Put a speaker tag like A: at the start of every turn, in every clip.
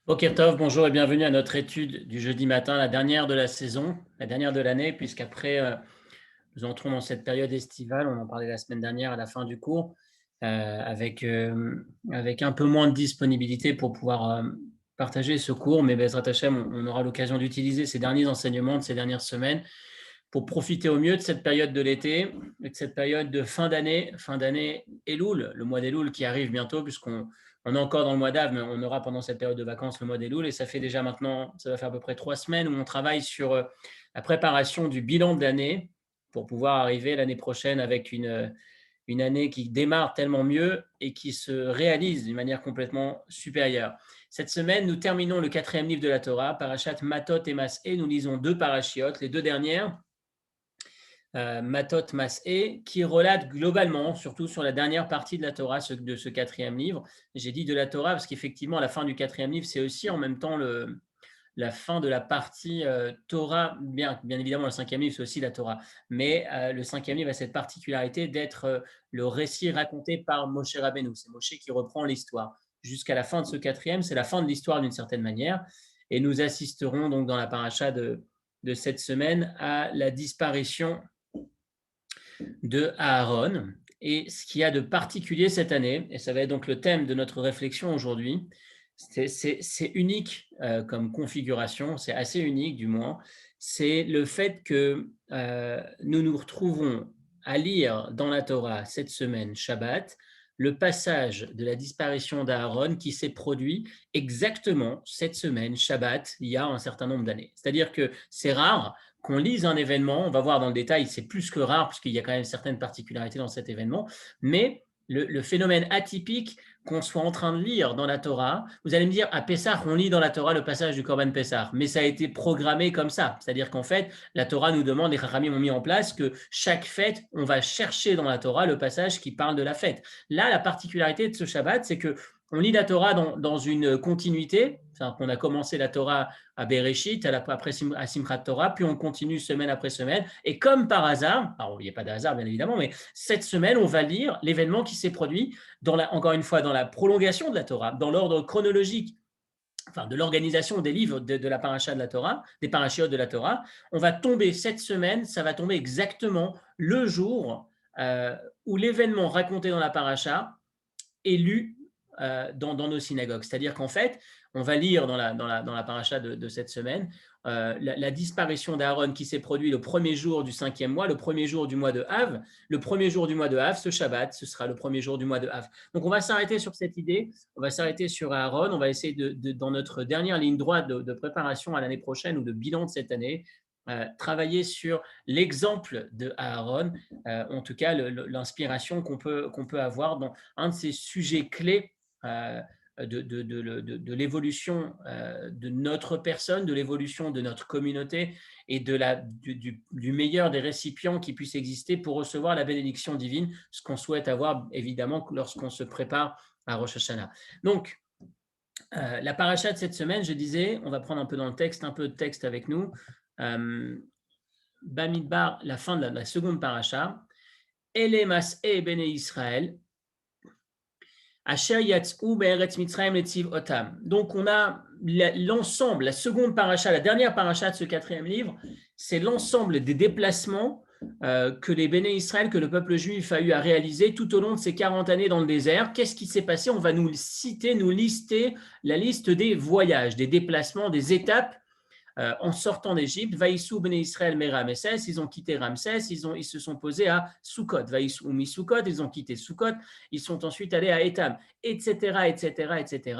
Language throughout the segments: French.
A: Boker Tov, bonjour et bienvenue à notre étude du jeudi matin, la dernière de la saison, la dernière de l'année, puisqu'après nous entrons dans cette période estivale, on en parlait la semaine dernière à la fin du cours, avec un peu moins de disponibilité pour pouvoir partager ce cours, mais Bezrat Hashem, on aura l'occasion d'utiliser ces derniers enseignements de ces dernières semaines pour profiter au mieux de cette période de l'été et de cette période de fin d'année Elul, le mois d'Elul qui arrive bientôt, puisqu'on est encore dans le mois d'Av, mais on aura pendant cette période de vacances le mois d'Elul, et ça fait déjà maintenant, ça va faire à peu près 3 semaines où on travaille sur la préparation du bilan de l'année pour pouvoir arriver l'année prochaine avec une année qui démarre tellement mieux et qui se réalise d'une manière complètement supérieure. Cette semaine, nous terminons le 4e livre de la Torah, Parashat Matot et Mas'é. Nous lisons 2 parachiotes, les 2 dernières, Matot Mas'é, qui relate globalement, surtout sur la dernière partie de la Torah, de ce 4e livre. J'ai dit de la Torah parce qu'effectivement, la fin du 4e livre, c'est aussi en même temps la fin de la partie Torah. Bien évidemment, le 5e livre, c'est aussi la Torah. Mais le 5e livre a cette particularité d'être le récit raconté par Moshe Rabbeinu. C'est Moshe qui reprend l'histoire. Jusqu'à la fin de ce 4e, c'est la fin de l'histoire d'une certaine manière. Et nous assisterons donc dans la paracha de cette semaine à la disparition de Aaron. Et ce qu'il y a de particulier cette année, et ça va être donc le thème de notre réflexion aujourd'hui, c'est unique comme configuration, c'est assez unique du moins, c'est le fait que nous nous retrouvons à lire dans la Torah cette semaine, Shabbat, le passage de la disparition d'Aaron qui s'est produit exactement cette semaine, Shabbat, il y a un certain nombre d'années. C'est-à-dire que c'est rare qu'on lise un événement, on va voir dans le détail, c'est plus que rare, puisqu'il y a quand même certaines particularités dans cet événement, mais le phénomène atypique qu'on soit en train de lire dans la Torah, vous allez me dire, à Pessah, on lit dans la Torah le passage du Korban Pessah, mais ça a été programmé comme ça, c'est-à-dire qu'en fait, la Torah nous demande, les Chachamim ont mis en place que chaque fête, on va chercher dans la Torah le passage qui parle de la fête. Là, la particularité de ce Shabbat, c'est que on lit la Torah dans une continuité, enfin, on a commencé la Torah à Bereshit, après à Simchat Torah, puis on continue semaine après semaine. Et comme par hasard, alors il n'y a pas de hasard bien évidemment, mais cette semaine, on va lire l'événement qui s'est produit, encore une fois, dans la prolongation de la Torah, dans l'ordre chronologique, enfin de l'organisation des livres de la paracha de la Torah, des parachiotes de la Torah. On va tomber cette semaine, ça va tomber exactement le jour où l'événement raconté dans la paracha est lu dans nos synagogues. C'est-à-dire qu'en fait, on va lire dans la paracha de cette semaine la disparition d'Aaron qui s'est produit le premier jour du 5e mois, le premier jour du mois de Av. Le premier jour du mois de Av, ce Shabbat, ce sera le premier jour du mois de Av. Donc on va s'arrêter sur cette idée, on va s'arrêter sur Aaron, on va essayer dans notre dernière ligne droite de préparation à l'année prochaine ou de bilan de cette année, travailler sur l'exemple de Aaron, en tout cas l'inspiration qu'on peut avoir dans un de ces sujets clés de l'évolution de notre personne, de l'évolution de notre communauté et du meilleur des récipients qui puissent exister pour recevoir la bénédiction divine, ce qu'on souhaite avoir évidemment lorsqu'on se prépare à Rosh Hashanah. Donc, la paracha de cette semaine, je disais, on va prendre un peu dans le texte, un peu de texte avec nous. Bamidbar, la fin de la seconde paracha. Elemas e Bene Israël, Asher Yatzou Be'eretz Mitzrayim Letziv Otam. Donc on a l'ensemble, la seconde paracha, la dernière paracha de ce 4e livre, c'est l'ensemble des déplacements que les Béné Israël, que le peuple juif a eu à réaliser tout au long de ces 40 années dans le désert. Qu'est-ce qui s'est passé? On va nous citer, nous lister la liste des voyages, des déplacements, des étapes en sortant d'Égypte. Vaïsou Bene Israël me Ramsès, ils ont quitté Ramsès, ils se sont posés à Sukkot. Vaïsou mi Sukkot, ils ont quitté Sukkot, ils sont ensuite allés à Étam, etc., etc., etc.,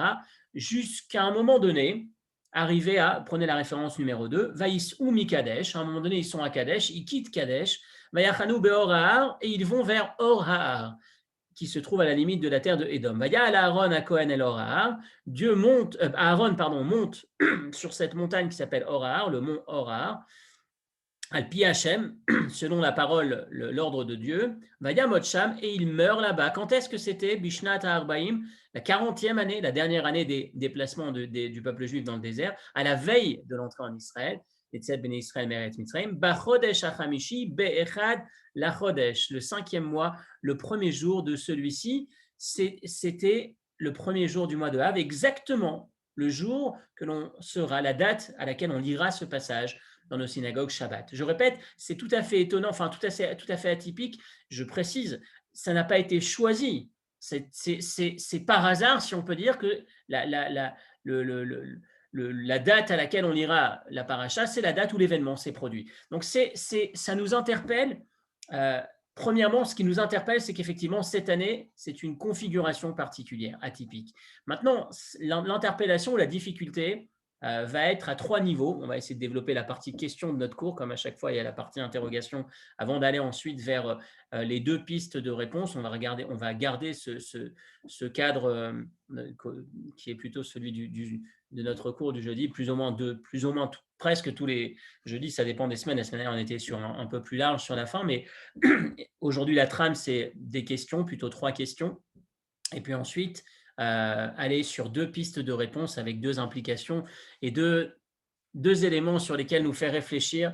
A: jusqu'à un moment donné, arrivé à, prenez la référence numéro 2, Vaïsou mi Kadesh, à un moment donné, ils sont à Kadesh, ils quittent Kadesh, Vayachanu Beor Ha'ar, et ils vont vers Or Ha'ar, qui se trouve à la limite de la terre de Édom. Vaya al Aaron à Kohen el Or Dieu monte, Aaron monte sur cette montagne qui s'appelle Or le mont Or al Pi Hashem, selon la parole, l'ordre de Dieu. Vaya Motcham, et il meurt là-bas. Quand est-ce que c'était? Bishnat Arbaim, la 40e année, la dernière année des déplacements du peuple juif dans le désert, à la veille de l'entrée en Israël. Etzet Bnei Israël Meret Mitzrayim, Bachodesh Achamishi, Be'echad Lachodesh, le 5e mois, le premier jour de celui-ci, c'était le premier jour du mois de Av, exactement le jour que l'on sera, la date à laquelle on lira ce passage dans nos synagogues Shabbat. Je répète, c'est tout à fait étonnant, enfin tout à fait atypique. Je précise, ça n'a pas été choisi. C'est par hasard, si on peut dire, que la date à laquelle on lira la paracha, c'est la date où l'événement s'est produit. Donc ça nous interpelle. euh, Premièrement, ce qui nous interpelle, c'est qu'effectivement, cette année, c'est une configuration particulière, atypique. Maintenant, l'interpellation ou la difficulté va être à 3 niveaux. On va essayer de développer la partie question de notre cours, comme à chaque fois, il y a la partie interrogation, avant d'aller ensuite vers les 2 pistes de réponse. On va garder ce cadre qui est plutôt celui de notre cours du jeudi, plus ou moins presque tous les jeudis, ça dépend des semaines. La semaine dernière, on était sur un peu plus large sur la fin, mais aujourd'hui, la trame, c'est des questions, plutôt 3 questions. Et puis ensuite, aller sur 2 pistes de réponse avec 2 implications et deux éléments sur lesquels nous faire réfléchir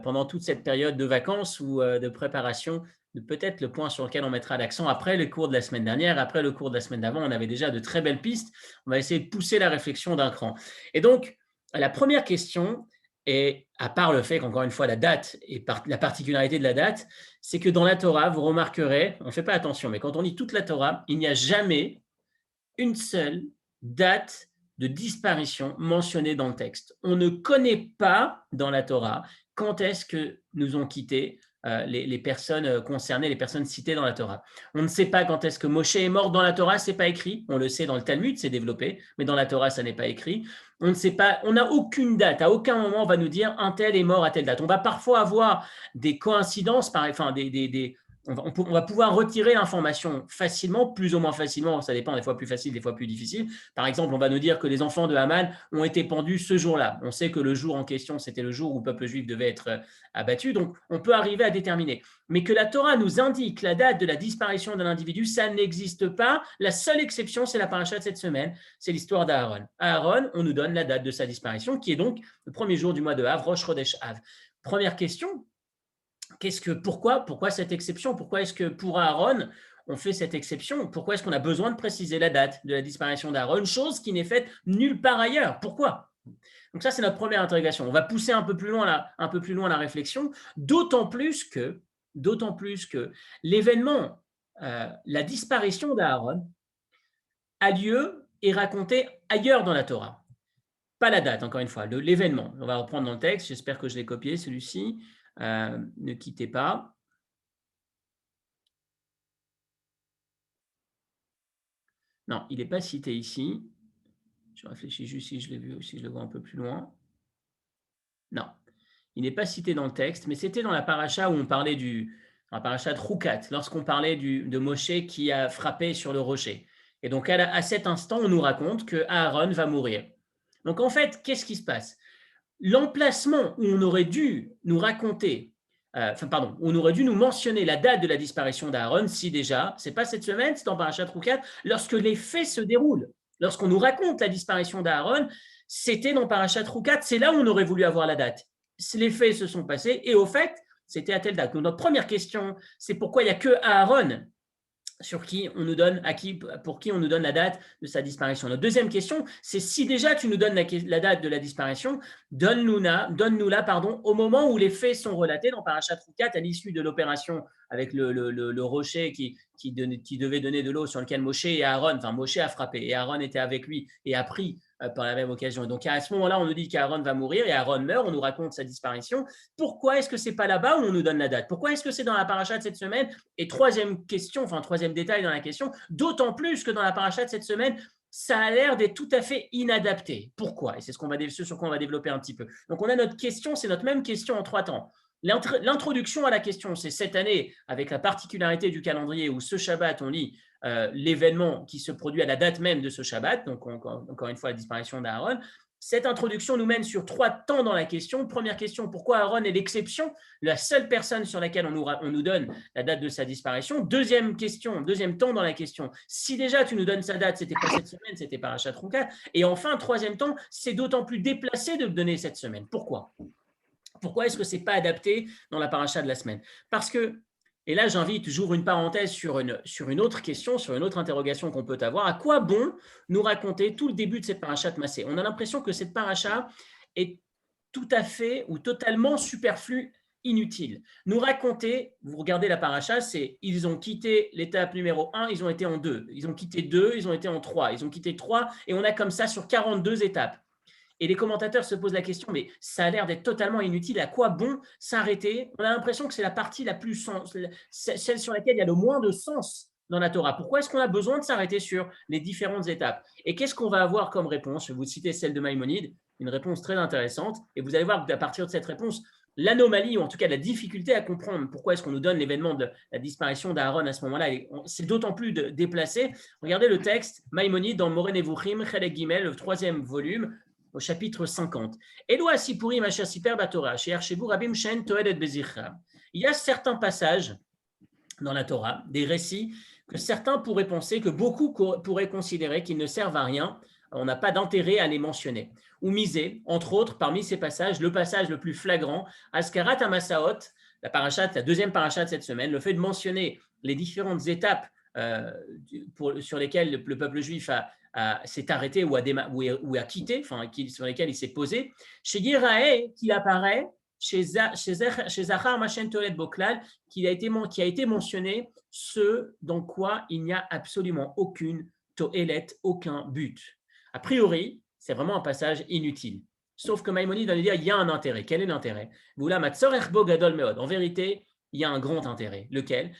A: pendant toute cette période de vacances ou de préparation, de peut-être le point sur lequel on mettra l'accent après le cours de la semaine dernière, après le cours de la semaine d'avant, on avait déjà de très belles pistes. On va essayer de pousser la réflexion d'un cran. Et donc, la première question, et à part le fait qu'encore une fois, la date et la particularité de la date, c'est que dans la Torah, vous remarquerez, on ne fait pas attention, mais quand on lit toute la Torah, il n'y a jamais une seule date de disparition mentionnée dans le texte. On ne connaît pas dans la Torah quand est-ce que nous ont quitté les personnes concernées, les personnes citées dans la Torah. On ne sait pas quand est-ce que Moshe est mort dans la Torah, c'est pas écrit. On le sait dans le Talmud, c'est développé, mais dans la Torah, ça n'est pas écrit. On ne sait pas, on n'a aucune date. À aucun moment, on va nous dire un tel est mort à telle date. On va parfois avoir des coïncidences, enfin on va pouvoir retirer l'information facilement, plus ou moins facilement, ça dépend, des fois plus facile, des fois plus difficile. Par exemple, on va nous dire que les enfants de Haman ont été pendus ce jour-là. On sait que le jour en question, c'était le jour où le peuple juif devait être abattu, donc on peut arriver à déterminer. Mais que la Torah nous indique la date de la disparition d'un individu, ça n'existe pas. La seule exception, c'est la paracha de cette semaine, c'est l'histoire d'Aaron. Aaron, on nous donne la date de sa disparition, qui est donc le premier jour du mois de Av, Rosh Chodesh Av. Première question, pourquoi cette exception? Pourquoi est-ce que pour Aaron, on fait cette exception? Pourquoi est-ce qu'on a besoin de préciser la date de la disparition d'Aaron, chose qui n'est faite nulle part ailleurs? Pourquoi? Donc ça, c'est notre première interrogation. On va pousser un peu plus loin la réflexion, d'autant plus que l'événement, la disparition d'Aaron, a lieu et raconté ailleurs dans la Torah. Pas la date, encore une fois, l'événement. On va reprendre dans le texte, j'espère que je l'ai copié, celui-ci. Ne quittez pas. Non, il n'est pas cité ici. Je réfléchis juste si je l'ai vu ou si je le vois un peu plus loin. Non, il n'est pas cité dans le texte, mais c'était dans la paracha où on parlait dans la paracha de Roukat, lorsqu'on parlait de Moshe qui a frappé sur le rocher. Et donc, à cet instant, on nous raconte que Aaron va mourir. Donc, en fait, qu'est-ce qui se passe? L'emplacement où on aurait dû nous raconter, on aurait dû nous mentionner la date de la disparition d'Aaron, si déjà, c'est pas cette semaine, c'est dans Parashat Roukat, lorsque les faits se déroulent, lorsqu'on nous raconte la disparition d'Aaron, c'était dans Parashat Roukat, c'est là où on aurait voulu avoir la date. Les faits se sont passés et au fait, c'était à telle date. Donc notre première question, c'est pourquoi il n'y a que Aaron pour qui on nous donne la date de sa disparition. Notre deuxième question, c'est si déjà tu nous donnes la date de la disparition, donne-nous-la au moment où les faits sont relatés dans Parashat Roukat, à l'issue de l'opération avec le rocher qui devait donner de l'eau sur lequel Moshe a frappé et Aaron était avec lui et a pris par la même occasion. Donc à ce moment-là, on nous dit qu'Aaron va mourir et Aaron meurt, on nous raconte sa disparition. Pourquoi est-ce que c'est pas là-bas où on nous donne la date? Pourquoi est-ce que c'est dans la paracha de cette semaine? Et troisième détail dans la question, d'autant plus que dans la paracha de cette semaine, ça a l'air d'être tout à fait inadapté. Pourquoi? Et c'est ce sur quoi on va développer un petit peu. Donc on a notre question, c'est notre même question en 3 temps. L'introduction à la question, c'est cette année, avec la particularité du calendrier où ce Shabbat, on lit l'événement qui se produit à la date même de ce Shabbat, donc encore une fois la disparition d'Aaron. Cette introduction nous mène sur 3 temps dans la question. Première question, pourquoi Aaron est l'exception, la seule personne sur laquelle on nous donne la date de sa disparition? Deuxième temps dans la question, si déjà tu nous donnes sa date, c'était pas cette semaine, c'était Parashat Roukat. Et enfin, troisième temps, c'est d'autant plus déplacé de le donner cette semaine. Pourquoi est-ce que ce n'est pas adapté dans la paracha de la semaine? Parce que Et là, j'ouvre une parenthèse sur une autre question, sur une autre interrogation qu'on peut avoir. À quoi bon nous raconter tout le début de cette paracha de Massé? On a l'impression que cette paracha est tout à fait ou totalement superflue, inutile. Nous raconter, vous regardez la paracha, c'est ils ont quitté l'étape numéro 1, ils ont été en 2. Ils ont quitté 2, ils ont été en 3. Ils ont quitté 3, et on a comme ça sur 42 étapes. Et les commentateurs se posent la question, mais ça a l'air d'être totalement inutile. À quoi bon s'arrêter? On a l'impression que c'est la partie la plus sens, celle sur laquelle il y a le moins de sens dans la Torah. Pourquoi est-ce qu'on a besoin de s'arrêter sur les différentes étapes? Et qu'est-ce qu'on va avoir comme réponse? Je vais vous citer celle de Maïmonide, une réponse très intéressante. Et vous allez voir qu'à partir de cette réponse, l'anomalie, ou en tout cas la difficulté à comprendre pourquoi est-ce qu'on nous donne l'événement de la disparition d'Aaron à ce moment-là, c'est d'autant plus déplacé. Regardez le texte, Maïmonide dans Moreh Nevuchim, Chelek Gimel, le 3e volume, au chapitre 50. Il y a certains passages dans la Torah, des récits, que certains pourraient penser, que beaucoup pourraient considérer qu'ils ne servent à rien, on n'a pas d'intérêt à les mentionner. Ou miser, entre autres, parmi ces passages, le passage le plus flagrant, Askarat Amasaot, la deuxième paracha de cette semaine, le fait de mentionner les différentes étapes sur lesquelles le peuple juif s'est arrêté ou a quitté, enfin, sur lesquelles il s'est posé, chez Yirae, qu'il apparaît, chez Zachar Machen Tolet Boklal, qui a été mentionné ce dans quoi il n'y a absolument aucune to'elet, aucun but. A priori, c'est vraiment un passage inutile. Sauf que Maïmonide va nous dire il y a un intérêt. Quel est l'intérêt? En vérité, il y a un grand intérêt. Lequel?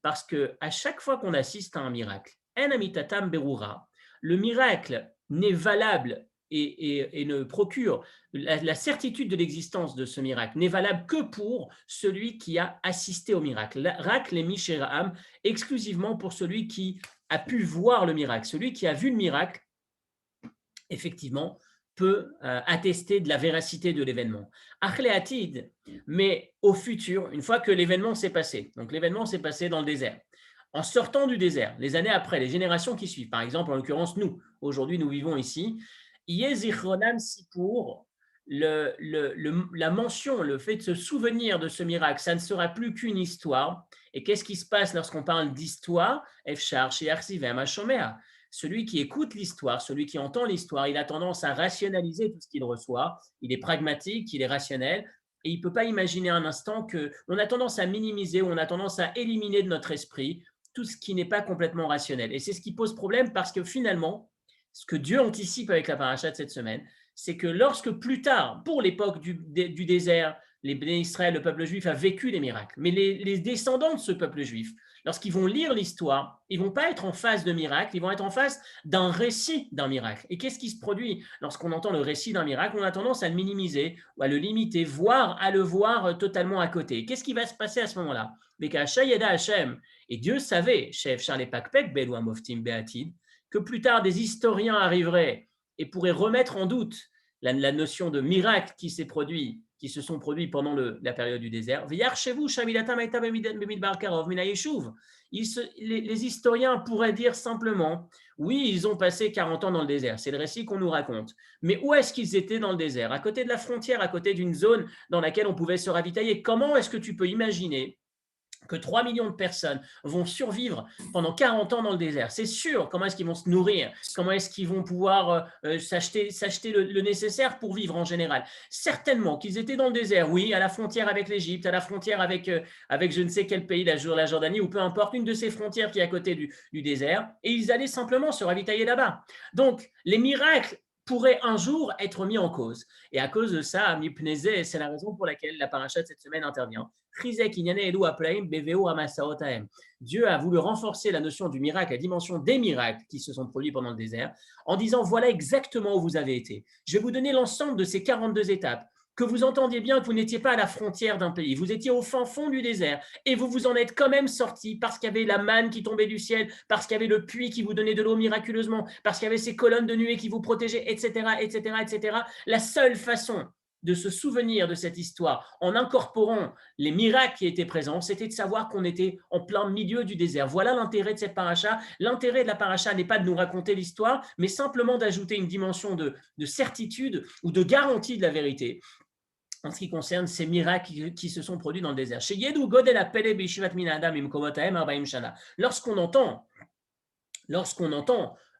A: Parce qu'à chaque fois qu'on assiste à un miracle, le miracle n'est valable et ne procure la certitude de l'existence de ce miracle, n'est valable que pour celui qui a assisté au miracle. Rak le Misheraam, exclusivement pour celui qui a pu voir le miracle. Celui qui a vu le miracle, effectivement, peut attester de la véracité de l'événement. Achleatid, mais au futur, une fois que l'événement s'est passé, donc l'événement s'est passé dans le désert, en sortant du désert, les années après, les générations qui suivent, par exemple, en l'occurrence, nous, aujourd'hui, nous vivons ici, Yezichronam Sipur, la mention, le fait de se souvenir de ce miracle, ça ne sera plus qu'une histoire. Et qu'est-ce qui se passe lorsqu'on parle d'histoire? Efchar chez Arsivem Ashomea. Celui qui écoute l'histoire, celui qui entend l'histoire, il a tendance à rationaliser tout ce qu'il reçoit. Il est pragmatique, il est rationnel. Et il ne peut pas imaginer un instant qu'on a tendance à minimiser, ou on a tendance à éliminer de notre esprit tout ce qui n'est pas complètement rationnel. Et c'est ce qui pose problème parce que finalement, ce que Dieu anticipe avec la paracha de cette semaine, c'est que lorsque plus tard, pour l'époque du désert, les Béné Israël, le peuple juif a vécu les miracles, mais les descendants de ce peuple juif, lorsqu'ils vont lire l'histoire, ils ne vont pas être en face de miracles, ils vont être en face d'un récit d'un miracle. Et qu'est-ce qui se produit lorsqu'on entend le récit d'un miracle? On a tendance à le minimiser ou à le limiter, voire à le voir totalement à côté. Qu'est-ce qui va se passer à ce moment-là? Et Dieu savait, chef Charles Pakpek, Belou Moftim Beatid, que plus tard des historiens arriveraient et pourraient remettre en doute la notion de miracle qui se sont produits pendant la période du désert. Les historiens pourraient dire simplement, oui, ils ont passé 40 ans dans le désert, c'est le récit qu'on nous raconte. Mais où est-ce qu'ils étaient dans le désert? À côté de la frontière, à côté d'une zone dans laquelle on pouvait se ravitailler. Comment est-ce que tu peux imaginer que 3 millions de personnes vont survivre pendant 40 ans dans le désert? C'est sûr. Comment est-ce qu'ils vont se nourrir? Comment est-ce qu'ils vont pouvoir s'acheter le nécessaire pour vivre en général? Certainement qu'ils étaient dans le désert, oui, à la frontière avec l'Égypte, à la frontière avec je ne sais quel pays, la Jordanie, ou peu importe, une de ces frontières qui est à côté du désert, et ils allaient simplement se ravitailler là-bas. Donc, les miracles pourrait un jour être mis en cause. Et à cause de ça, c'est la raison pour laquelle la paracha de cette semaine intervient. Dieu a voulu renforcer la notion du miracle, la dimension des miracles qui se sont produits pendant le désert, en disant voilà exactement où vous avez été. Je vais vous donner l'ensemble de ces 42 étapes. Que vous entendiez bien que vous n'étiez pas à la frontière d'un pays, vous étiez au fin fond du désert et vous vous en êtes quand même sorti parce qu'il y avait la manne qui tombait du ciel, parce qu'il y avait le puits qui vous donnait de l'eau miraculeusement, parce qu'il y avait ces colonnes de nuée qui vous protégeaient, etc., etc., etc. La seule façon de se souvenir de cette histoire en incorporant les miracles qui étaient présents, c'était de savoir qu'on était en plein milieu du désert. Voilà l'intérêt de cette paracha. L'intérêt de la paracha n'est pas de nous raconter l'histoire, mais simplement d'ajouter une dimension de certitude ou de garantie de la vérité. en ce qui concerne ces miracles qui se sont produits dans le désert. Chez Yedou Godel Apele Bishivat Min Adam Im Kovotahem Arbaim Shana. Lorsqu'on entend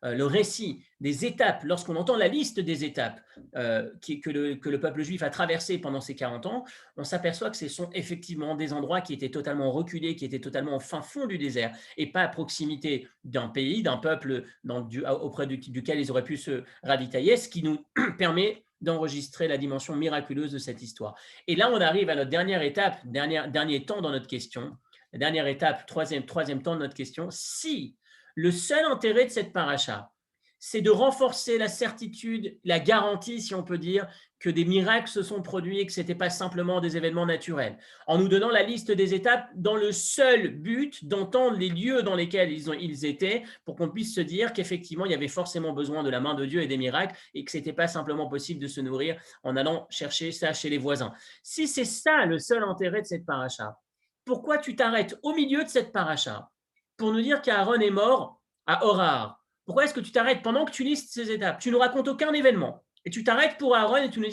A: le récit des étapes, lorsqu'on entend la liste des étapes que le peuple juif a traversées pendant ces 40 ans, on s'aperçoit que ce sont effectivement des endroits qui étaient totalement reculés, qui étaient totalement au fin fond du désert et pas à proximité d'un pays, d'un peuple auprès duquel ils auraient pu se ravitailler, ce qui nous permet d'enregistrer la dimension miraculeuse de cette histoire. Et là, on arrive à notre dernière étape, dernier temps dans notre question, la dernière étape, troisième temps de notre question. Si le seul intérêt de cette paracha, c'est de renforcer la certitude, la garantie, si on peut dire, que des miracles se sont produits et que ce n'était pas simplement des événements naturels, en nous donnant la liste des étapes dans le seul but d'entendre les lieux dans lesquels ils étaient, pour qu'on puisse se dire qu'effectivement, il y avait forcément besoin de la main de Dieu et des miracles, et que ce n'était pas simplement possible de se nourrir en allant chercher ça chez les voisins. Si c'est ça le seul intérêt de cette paracha, pourquoi tu t'arrêtes au milieu de cette paracha pour nous dire qu'Aaron est mort à Horar? Pourquoi est-ce que tu t'arrêtes pendant que tu listes ces étapes? Tu ne racontes aucun événement et tu t'arrêtes pour Aaron et tu nous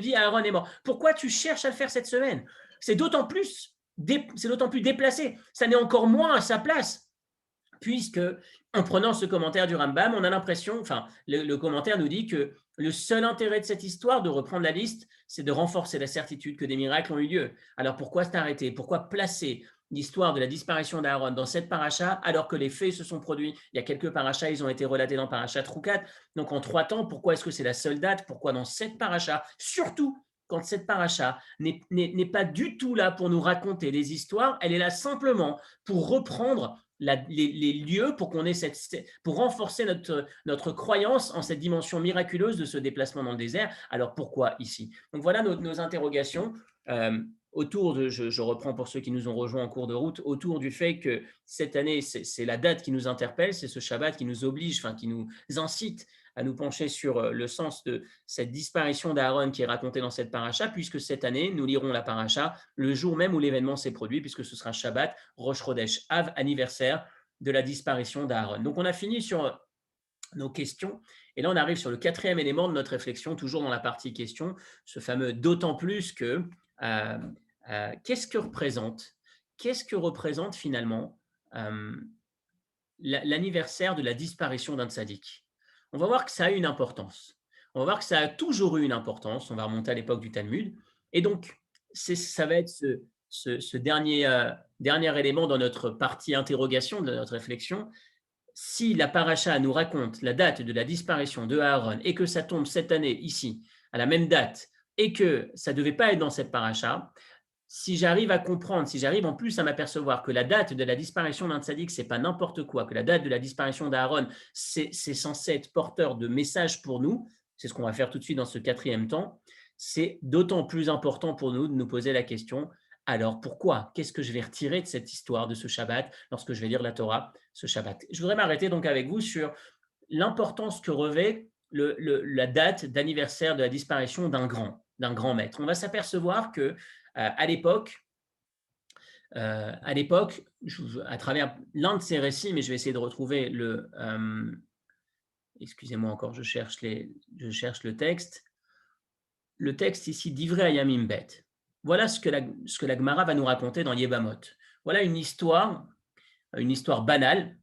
A: dis Aaron est mort. Pourquoi tu cherches à le faire cette semaine? C'est d'autant plus déplacé. Ça n'est encore moins à sa place, puisque en prenant ce commentaire du Rambam, on a l'impression, le commentaire nous dit que le seul intérêt de cette histoire, de reprendre la liste, c'est de renforcer la certitude que des miracles ont eu lieu. Alors pourquoi s'arrêter? Pourquoi placer l'histoire de la disparition d'Aaron dans cette paracha, alors que les faits se sont produits? Il y a quelques parachas, ils ont été relatés dans paracha Troukat. Donc en 3 temps, pourquoi est-ce que c'est la seule date? Pourquoi dans cette paracha? Surtout quand cette paracha n'est pas du tout là pour nous raconter les histoires, elle est là simplement pour reprendre les lieux, pour renforcer notre croyance en cette dimension miraculeuse de ce déplacement dans le désert. Alors pourquoi ici? Donc voilà nos interrogations. Je reprends pour ceux qui nous ont rejoints en cours de route, autour du fait que cette année, c'est la date qui nous interpelle, c'est ce Shabbat qui nous oblige, qui nous incite à nous pencher sur le sens de cette disparition d'Aaron qui est racontée dans cette paracha, puisque cette année, nous lirons la paracha le jour même où l'événement s'est produit, puisque ce sera Shabbat, Rosh Chodesh Av, anniversaire de la disparition d'Aaron. Donc on a fini sur nos questions, et là on arrive sur le 4e élément de notre réflexion, toujours dans la partie questions, ce fameux d'autant plus que qu'est-ce que représente finalement l'anniversaire de la disparition d'un tzaddik? On va voir que ça a une importance. On va voir que ça a toujours eu une importance. On va remonter à l'époque du Talmud. Et donc, ça va être ce dernier élément dans notre partie interrogation, de notre réflexion. Si la paracha nous raconte la date de la disparition de Aaron et que ça tombe cette année ici, à la même date, et que ça ne devait pas être dans cette paracha, si j'arrive à comprendre, si j'arrive en plus à m'apercevoir que la date de la disparition d'un tzaddik, ce n'est pas n'importe quoi, que la date de la disparition d'Aaron, c'est censé être porteur de messages pour nous, c'est ce qu'on va faire tout de suite dans ce 4e temps, c'est d'autant plus important pour nous de nous poser la question, alors pourquoi? Qu'est-ce que je vais retirer de cette histoire, de ce Shabbat, lorsque je vais lire la Torah, ce Shabbat? Je voudrais m'arrêter donc avec vous sur l'importance que revêt la date d'anniversaire de la disparition d'un grand maître. On va s'apercevoir que à l'époque, à travers l'un de ces récits, mais je vais essayer de retrouver excusez-moi encore, je cherche le texte. Le texte ici d'Ivrei Ayamim Bet. Voilà ce que la Gemara va nous raconter dans Yebamot. Voilà une histoire banale,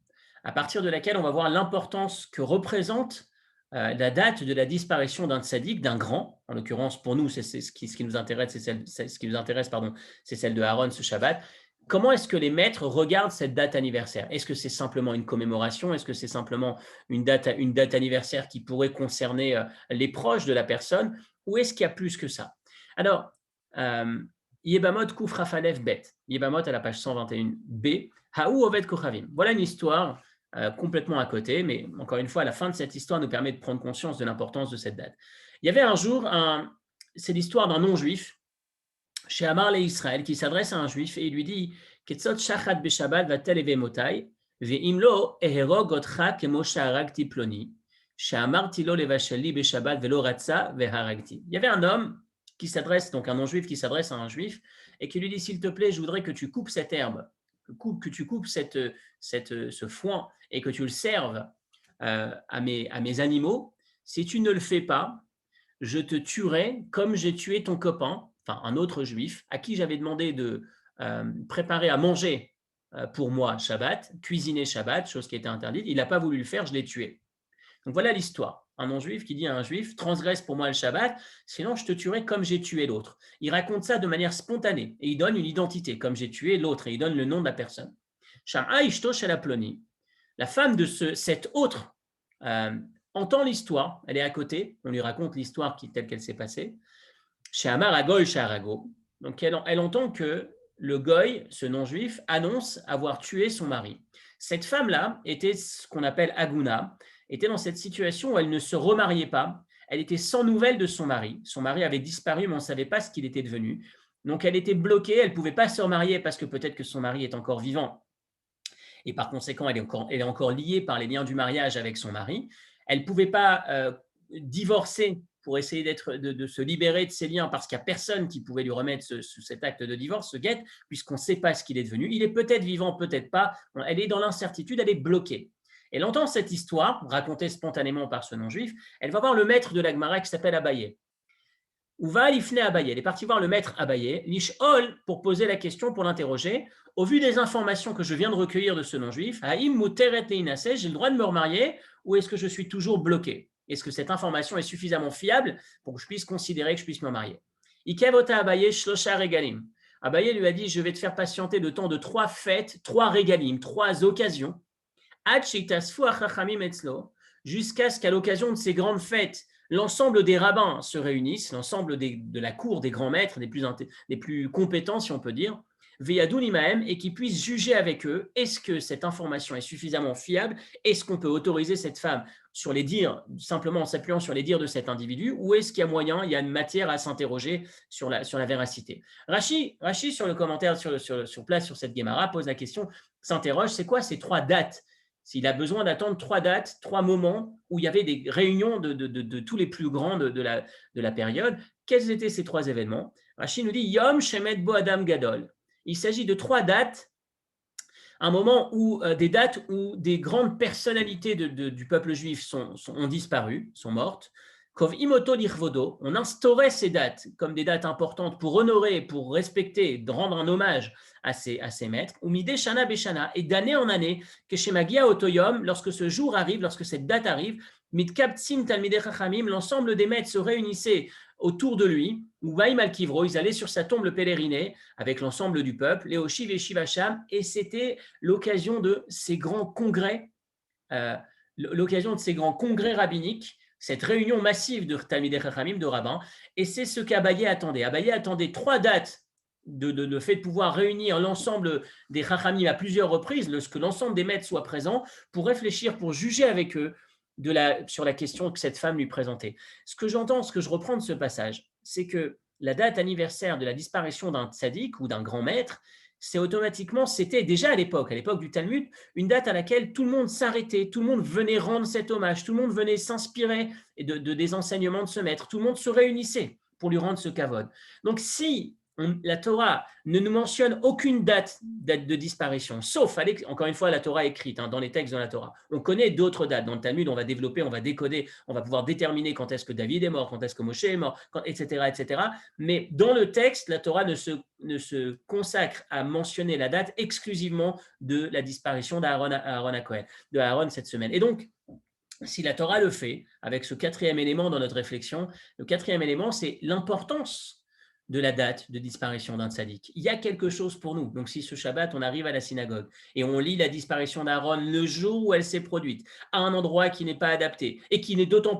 A: à partir de laquelle on va voir l'importance que représente la date de la disparition d'un tzaddik, d'un grand. En l'occurrence, pour nous, c'est ce qui nous intéresse, c'est celle de Aaron, ce Shabbat. Comment est-ce que les maîtres regardent cette date anniversaire? Est-ce que c'est simplement une commémoration? Est-ce que c'est simplement une date anniversaire qui pourrait concerner les proches de la personne? Ou est-ce qu'il y a plus que ça? Alors, Yebamot Kuf Rafalev Bet. Yebamot à la page 121b. Haou Oved Kochavim. Voilà une histoire complètement à côté, mais encore une fois, la fin de cette histoire nous permet de prendre conscience de l'importance de cette date. Il y avait un jour, c'est l'histoire d'un non-juif, chez Amar le Israël, qui s'adresse à un juif et il lui dit Ketzot shachat beshabbat vatel evemotai, ve'imlo eherog otcha kemo shaharagti ploni, she'amarti lo levashali beshabbat velo ratza veharagti. Il y avait un homme qui s'adresse, donc un non-juif qui s'adresse à un juif et qui lui dit S'il te plaît, je voudrais que tu coupes cette herbe, que tu coupes ce foin et que tu le serves à mes animaux. Si tu ne le fais pas, je te tuerai comme j'ai tué ton copain enfin un autre juif, à qui j'avais demandé de préparer à manger pour moi Shabbat, cuisiner Shabbat, chose qui était interdite. Il n'a pas voulu le faire, je l'ai tué. Donc voilà l'histoire. Un non-juif qui dit à un juif, transgresse pour moi le Shabbat, sinon je te tuerai comme j'ai tué l'autre. Il raconte ça de manière spontanée et il donne une identité, comme j'ai tué l'autre, et il donne le nom de la personne. Sham'a ishto shel Ploni. La femme de cet autre entend l'histoire, elle est à côté, on lui raconte l'histoire telle qu'elle s'est passée. Chez Amar Agoy Sharago. Donc elle entend que le goy, ce non-juif, annonce avoir tué son mari. Cette femme-là était ce qu'on appelle Aguna, était dans cette situation où elle ne se remariait pas, elle était sans nouvelles de son mari. Son mari avait disparu, mais on ne savait pas ce qu'il était devenu. Donc elle était bloquée, elle ne pouvait pas se remarier parce que peut-être que son mari est encore vivant. Et par conséquent, elle est encore liée par les liens du mariage avec son mari. Elle ne pouvait pas divorcer pour essayer de se libérer de ses liens parce qu'il n'y a personne qui pouvait lui remettre cet acte de divorce, ce guet, puisqu'on ne sait pas ce qu'il est devenu. Il est peut-être vivant, peut-être pas. Elle est dans l'incertitude, elle est bloquée. Elle entend cette histoire, racontée spontanément par ce non-juif. Elle va voir le maître de la Gemara qui s'appelle Abaye. Uva Lifne Abaye. Elle est partie voir le maître Abaye, Lishol, pour poser la question, pour l'interroger. Au vu des informations que je viens de recueillir de ce non-juif, Haïm Muteret Leinase, j'ai le droit de me remarier ou est-ce que je suis toujours bloqué? Est-ce que cette information est suffisamment fiable pour que je puisse considérer que je puisse me marier? Ikevota Abaye Shlosha Regalim. Abaye lui a dit, je vais te faire patienter le temps de 3 fêtes, 3 régalim, 3 occasions, jusqu'à ce qu'à l'occasion de ces grandes fêtes, l'ensemble des rabbins se réunissent, l'ensemble de la cour des grands maîtres, des plus compétents, si on peut dire, et qui puissent juger avec eux, est-ce que cette information est suffisamment fiable, est-ce qu'on peut autoriser cette femme sur les dires, simplement en s'appuyant sur les dires de cet individu, ou est-ce qu'il y a moyen, il y a une matière à s'interroger sur la véracité. Rashi, sur le commentaire, sur place, sur cette Gemara, pose la question, s'interroge, c'est quoi ces 3 dates? S'il a besoin d'attendre 3 dates, 3 moments où il y avait des réunions de tous les plus grands de la période, quels étaient ces 3 événements? Rashi nous dit Yom Shemet Bo Adam Gadol. Il s'agit de 3 dates, un moment où des dates où des grandes personnalités du peuple juif ont disparu, sont mortes. Kov Imoto Lichvodo, on instaurait ces dates comme des dates importantes pour honorer, pour respecter, de rendre un hommage à ses maîtres. Ou Midé Shana Beshana, et d'année en année, que chez Magia Otoyom, lorsque ce jour arrive, lorsque cette date arrive, Midkaptsim Talmidei Chachamim, l'ensemble des maîtres se réunissaient autour de lui, ou Vaïm al-Kivro, ils allaient sur sa tombe le pèleriner avec l'ensemble du peuple, les Oshiv et Shivacham, et c'était l'occasion de ces grands congrès, rabbiniques, cette réunion massive de Talmidei Chachamim, de rabbins, et c'est ce qu'Abaye attendait. Abaye attendait 3 dates de fait de pouvoir réunir l'ensemble des Chachamim à plusieurs reprises, que l'ensemble des maîtres soient présents, pour réfléchir, pour juger avec eux sur la question que cette femme lui présentait. Ce que j'entends, ce que je reprends de ce passage, c'est que la date anniversaire de la disparition d'un tzaddik ou d'un grand maître, c'était déjà à l'époque du Talmud, une date à laquelle tout le monde s'arrêtait, tout le monde venait rendre cet hommage, tout le monde venait s'inspirer des enseignements de ce maître, tout le monde se réunissait pour lui rendre ce kavod. Donc si la Torah ne nous mentionne aucune date de disparition, sauf, encore une fois, la Torah écrite, dans les textes de la Torah. On connaît d'autres dates. Dans le Talmud, on va développer, on va décoder, on va pouvoir déterminer quand est-ce que David est mort, quand est-ce que Moshe est mort, etc., etc. Mais dans le texte, la Torah ne se consacre à mentionner la date exclusivement de la disparition d'Aaron à Cohen, de Aaron cette semaine. Et donc, si la Torah le fait, avec ce 4e élément dans notre réflexion, le 4e élément, c'est l'importance de la date de disparition d'un tzaddik. Il y a quelque chose pour nous. Donc, si ce Shabbat, on arrive à la synagogue et on lit la disparition d'Aaron le jour où elle s'est produite, à un endroit qui n'est pas adapté et qui n'est d'autant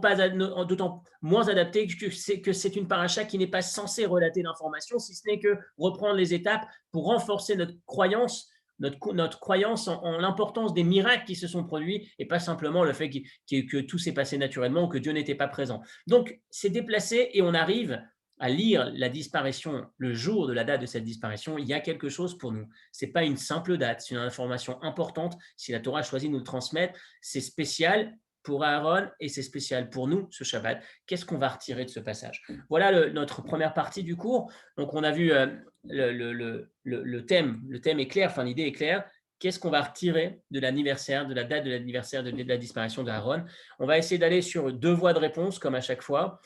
A: moins adapté que c'est une paracha qui n'est pas censée relater l'information, si ce n'est que reprendre les étapes pour renforcer notre croyance en l'importance des miracles qui se sont produits et pas simplement le fait que tout s'est passé naturellement ou que Dieu n'était pas présent. Donc, c'est déplacé et on arrive à lire la disparition, le jour de la date de cette disparition. Il y a quelque chose pour nous. Ce n'est pas une simple date, c'est une information importante. Si la Torah choisit de nous le transmettre, c'est spécial pour Aaron et c'est spécial pour nous, ce Shabbat. Qu'est-ce qu'on va retirer de ce passage? Voilà notre première partie du cours. Donc, on a vu le thème est clair, enfin l'idée est claire. qu'est-ce qu'on va retirer de l'anniversaire, de la date de l'anniversaire de la disparition d'Aaron. On va essayer d'aller sur 2 voies de réponse, comme à chaque fois.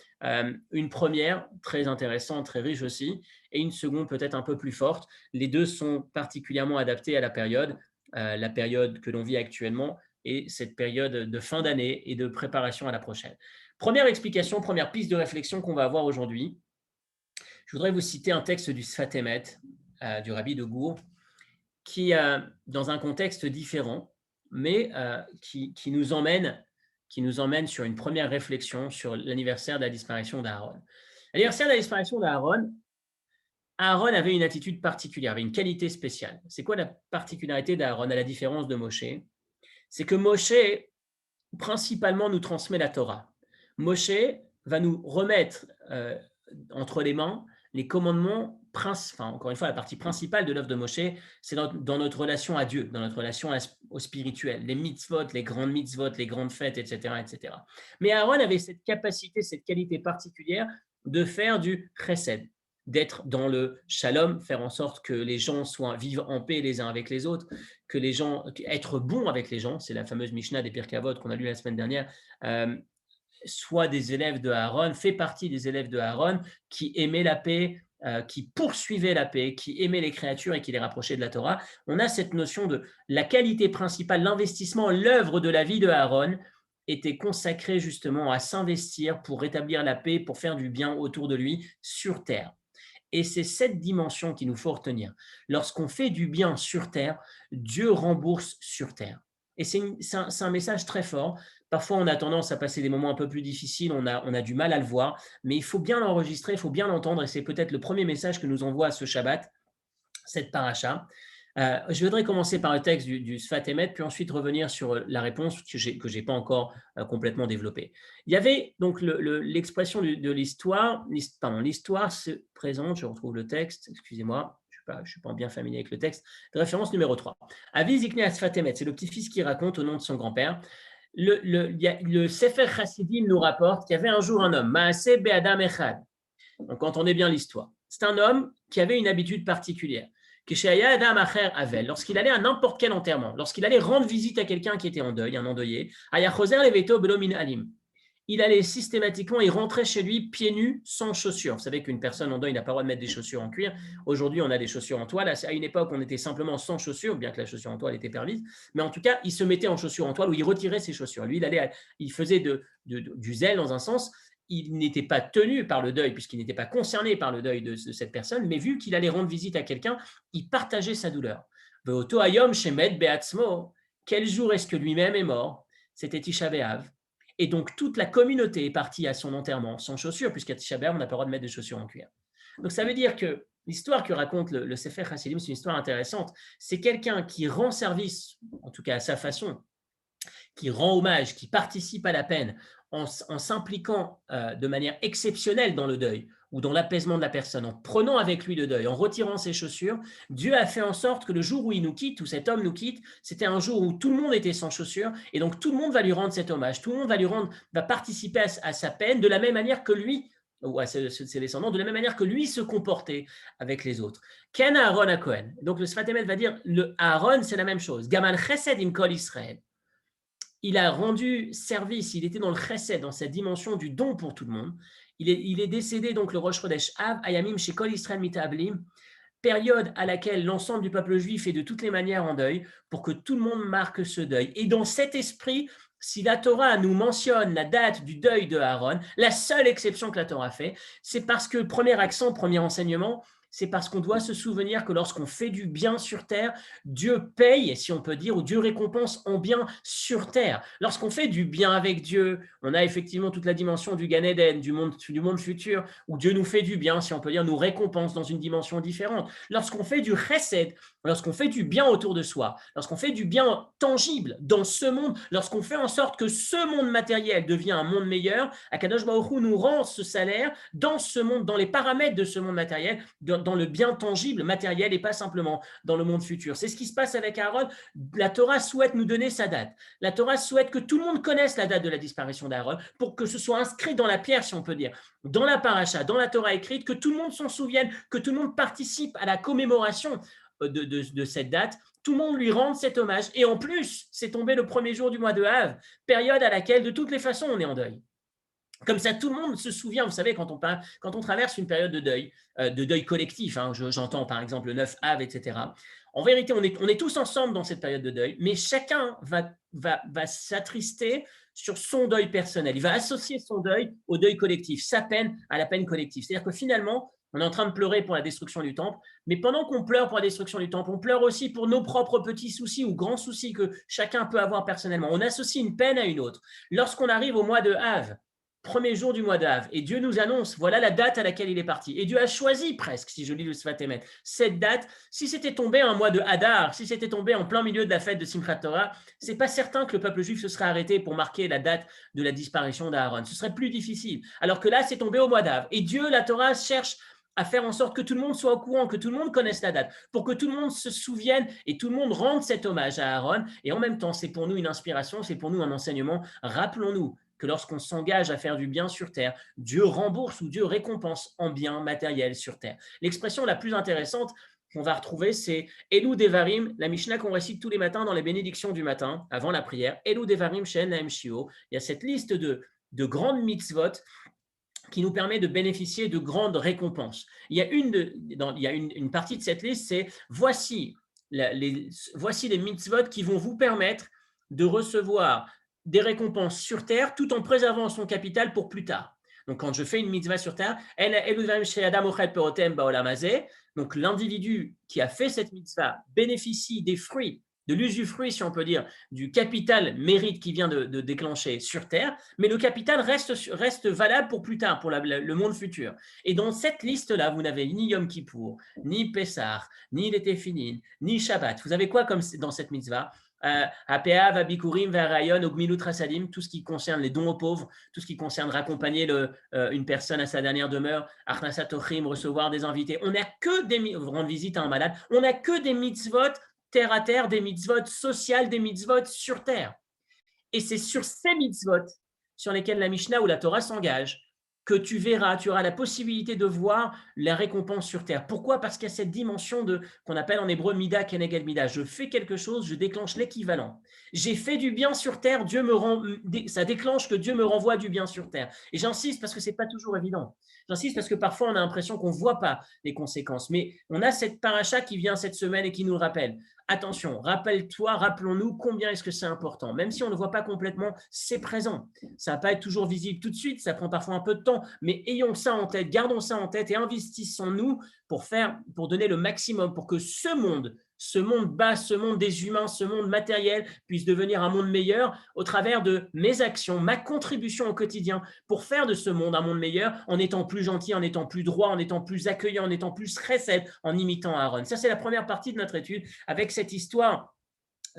A: Une première, très intéressante, très riche aussi, et une seconde peut-être un peu plus forte. Les 2 sont particulièrement adaptés à la période que l'on vit actuellement et cette période de fin d'année et de préparation à la prochaine. Première explication, première piste de réflexion qu'on va avoir aujourd'hui. Je voudrais vous citer un texte du Sfat Emet, du Rabbi de Gour, qui, dans un contexte différent, mais qui nous emmène sur une première réflexion sur l'anniversaire de la disparition d'Aaron. L'anniversaire de la disparition d'Aaron, Aaron avait une attitude particulière, avait une qualité spéciale. C'est quoi la particularité d'Aaron, à la différence de Moshe? C'est que Moshe, principalement, nous transmet la Torah. Moshe va nous remettre entre les mains les commandements, encore une fois, la partie principale de l'œuvre de Moshe, c'est dans notre relation à Dieu, dans notre relation au spirituel, les mitzvot, les grandes mitzvot, les grandes fêtes, etc., etc. Mais Aaron avait cette capacité, cette qualité particulière de faire du chesed, d'être dans le shalom, faire en sorte que les gens vivent en paix les uns avec les autres, que les gens, être bon avec les gens, c'est la fameuse Mishnah des Pirkei Avot qu'on a lu la semaine dernière, soit des élèves de Aaron, fait partie des élèves de Aaron qui aimaient la paix, qui poursuivaient la paix, qui aimaient les créatures et qui les rapprochaient de la Torah. On a cette notion de la qualité principale, l'investissement, l'œuvre de la vie de Aaron était consacrée justement à s'investir pour rétablir la paix, pour faire du bien autour de lui sur terre. Et c'est cette dimension qu'il nous faut retenir. Lorsqu'on fait du bien sur terre, Dieu rembourse sur terre. Et c'est un message très fort. Parfois, on a tendance à passer des moments un peu plus difficiles, on a du mal à le voir, mais il faut bien l'enregistrer, il faut bien l'entendre, et c'est peut-être le premier message que nous envoie ce Shabbat, cette paracha. Je voudrais commencer par le texte du Sfat Emet, puis ensuite revenir sur la réponse que je n'ai pas encore complètement développée. Il y avait donc l'expression de l'histoire. L'histoire se présente, je retrouve le texte, excusez-moi, je ne suis pas bien familier avec le texte, de référence numéro 3. Avi Zikne à Sfat Emet, c'est le petit-fils qui raconte au nom de son grand-père. Le Sefer Chassidim nous rapporte qu'il y avait un jour un homme, Maaseh Be'adam Echad. Donc, entendez bien l'histoire. C'est un homme qui avait une habitude particulière. Lorsqu'il allait à n'importe quel enterrement, lorsqu'il allait rendre visite à quelqu'un qui était en deuil, un endeuillé, il allait systématiquement, il rentrait chez lui pieds nus, sans chaussures. Vous savez qu'une personne en deuil n'a pas le droit de mettre des chaussures en cuir. Aujourd'hui, on a des chaussures en toile. À une époque, on était simplement sans chaussures, bien que la chaussure en toile était permise. Mais en tout cas, il se mettait en chaussures en toile ou il retirait ses chaussures. Lui, il faisait du zèle dans un sens. Il n'était pas tenu par le deuil, puisqu'il n'était pas concerné par le deuil de cette personne, mais vu qu'il allait rendre visite à quelqu'un, il partageait sa douleur. Quel jour est-ce que lui-même est mort? C'était Tisha B'Av. Et donc, toute la communauté est partie à son enterrement sans chaussures, puisqu'à Tisha B'Av, on n'a pas le droit de mettre des chaussures en cuir. Donc, ça veut dire que l'histoire que raconte le Sefer Chassidim, c'est une histoire intéressante. C'est quelqu'un qui rend service, en tout cas à sa façon, qui rend hommage, qui participe à la peine en s'impliquant de manière exceptionnelle dans le deuil ou dans l'apaisement de la personne, en prenant avec lui le deuil, en retirant ses chaussures. Dieu a fait en sorte que le jour où il nous quitte, où cet homme nous quitte, c'était un jour où tout le monde était sans chaussures, et donc tout le monde va lui rendre cet hommage, tout le monde va participer à sa peine de la même manière que lui, ou à ses descendants, de la même manière que lui se comportait avec les autres. Ken Aaron à Cohen. Donc le Sfat Emet va dire, le Aaron, c'est la même chose. Gamal Chesed im Kol Israël. Il a rendu service, il était dans le chesed, dans cette dimension du don pour tout le monde. Il est décédé donc le Rosh Chodesh Av, Ayamim Shekol Israël Mitablim, période à laquelle l'ensemble du peuple juif est de toutes les manières en deuil, pour que tout le monde marque ce deuil. Et dans cet esprit, si la Torah nous mentionne la date du deuil de Aaron, la seule exception que la Torah fait, c'est parce que, premier accent, premier enseignement, c'est parce qu'on doit se souvenir que lorsqu'on fait du bien sur terre, Dieu paye, si on peut dire, ou Dieu récompense en bien sur terre. Lorsqu'on fait du bien avec Dieu, on a effectivement toute la dimension du Gan Eden, du monde futur, où Dieu nous fait du bien, si on peut dire, nous récompense dans une dimension différente. Lorsqu'on fait du chesed, lorsqu'on fait du bien autour de soi, lorsqu'on fait du bien tangible dans ce monde, lorsqu'on fait en sorte que ce monde matériel devient un monde meilleur, Akadosh Baruch Hu nous rend ce salaire dans ce monde, dans les paramètres de ce monde matériel, dans le bien tangible, matériel, et pas simplement dans le monde futur. C'est ce qui se passe avec Aaron. La Torah souhaite nous donner sa date. La Torah souhaite que tout le monde connaisse la date de la disparition d'Aaron, pour que ce soit inscrit dans la pierre, si on peut dire, dans la paracha, dans la Torah écrite, que tout le monde s'en souvienne, que tout le monde participe à la commémoration. de cette date, tout le monde lui rende cet hommage. Et en plus, c'est tombé le premier jour du mois de Av, période à laquelle, de toutes les façons, on est en deuil. Comme ça, tout le monde se souvient, vous savez, quand on traverse une période de deuil collectif, hein, j'entends par exemple le 9 Av, etc. En vérité, on est tous ensemble dans cette période de deuil, mais chacun va s'attrister sur son deuil personnel. Il va associer son deuil au deuil collectif, sa peine à la peine collective. C'est-à-dire que finalement, on est en train de pleurer pour la destruction du temple, mais pendant qu'on pleure pour la destruction du temple, on pleure aussi pour nos propres petits soucis ou grands soucis que chacun peut avoir personnellement. On associe une peine à une autre. Lorsqu'on arrive au mois de Av, premier jour du mois d'Av, et Dieu nous annonce, voilà la date à laquelle il est parti. Et Dieu a choisi presque, si je lis le Sfat Emet, cette date. Si c'était tombé un mois de Hadar, si c'était tombé en plein milieu de la fête de Simchat Torah, c'est pas certain que le peuple juif se serait arrêté pour marquer la date de la disparition d'Aaron. Ce serait plus difficile. Alors que là, c'est tombé au mois d'Av. Et Dieu, la Torah, cherche à faire en sorte que tout le monde soit au courant, que tout le monde connaisse la date, pour que tout le monde se souvienne et tout le monde rende cet hommage à Aaron. Et en même temps, c'est pour nous une inspiration, c'est pour nous un enseignement. Rappelons-nous que lorsqu'on s'engage à faire du bien sur terre, Dieu rembourse ou Dieu récompense en bien matériel sur terre. L'expression la plus intéressante qu'on va retrouver, c'est Elou Devarim, la Mishnah qu'on récite tous les matins dans les bénédictions du matin, avant la prière. Elou Devarim Shen Lahem Shio. Il y a cette liste de grandes mitzvot qui nous permet de bénéficier de grandes récompenses. Il y a une partie de cette liste, c'est voici les mitzvot qui vont vous permettre de recevoir des récompenses sur terre tout en préservant son capital pour plus tard. Donc, quand je fais une mitzvah sur terre, donc l'individu qui a fait cette mitzvah bénéficie des fruits, de l'usufruit, si on peut dire, du capital mérite qui vient de déclencher sur terre, mais le capital reste valable pour plus tard, pour le monde futur. Et dans cette liste-là, vous n'avez ni Yom Kippour, ni Pessah, ni les Tefillin, ni Shabbat. Vous avez quoi comme dans cette mitzvah? APA, Vabikurim, Varayon, Ogmilut Rasadim, tout ce qui concerne les dons aux pauvres, tout ce qui concerne raccompagner une personne à sa dernière demeure, Achnasat Ochrim, recevoir des invités. On n'a que rendre visite à un malade, on n'a que des mitzvot terre à terre, des mitzvot sociales, des mitzvot sur terre. Et c'est sur ces mitzvot sur lesquels la Mishnah ou la Torah s'engage que tu auras la possibilité de voir la récompense sur terre. Pourquoi? Parce qu'il y a cette dimension qu'on appelle en hébreu mida keneged mida. Je fais quelque chose, je déclenche l'équivalent. J'ai fait du bien sur terre, ça déclenche que Dieu me renvoie du bien sur terre. Et j'insiste parce que ce n'est pas toujours évident. J'insiste parce que parfois on a l'impression qu'on ne voit pas les conséquences. Mais on a cette paracha qui vient cette semaine et qui nous le rappelle. Attention, rappelons-nous combien est-ce que c'est important. Même si on ne voit pas complètement, c'est présent. Ça ne va pas être toujours visible tout de suite, ça prend parfois un peu de temps, mais ayons ça en tête, gardons ça en tête et investissons-nous pour donner le maximum, pour que ce monde bas, ce monde des humains, ce monde matériel puisse devenir un monde meilleur au travers de mes actions, ma contribution au quotidien pour faire de ce monde un monde meilleur en étant plus gentil, en étant plus droit, en étant plus accueillant, en étant plus chesed, en imitant Aaron. Ça, c'est la première partie de notre étude avec cette histoire.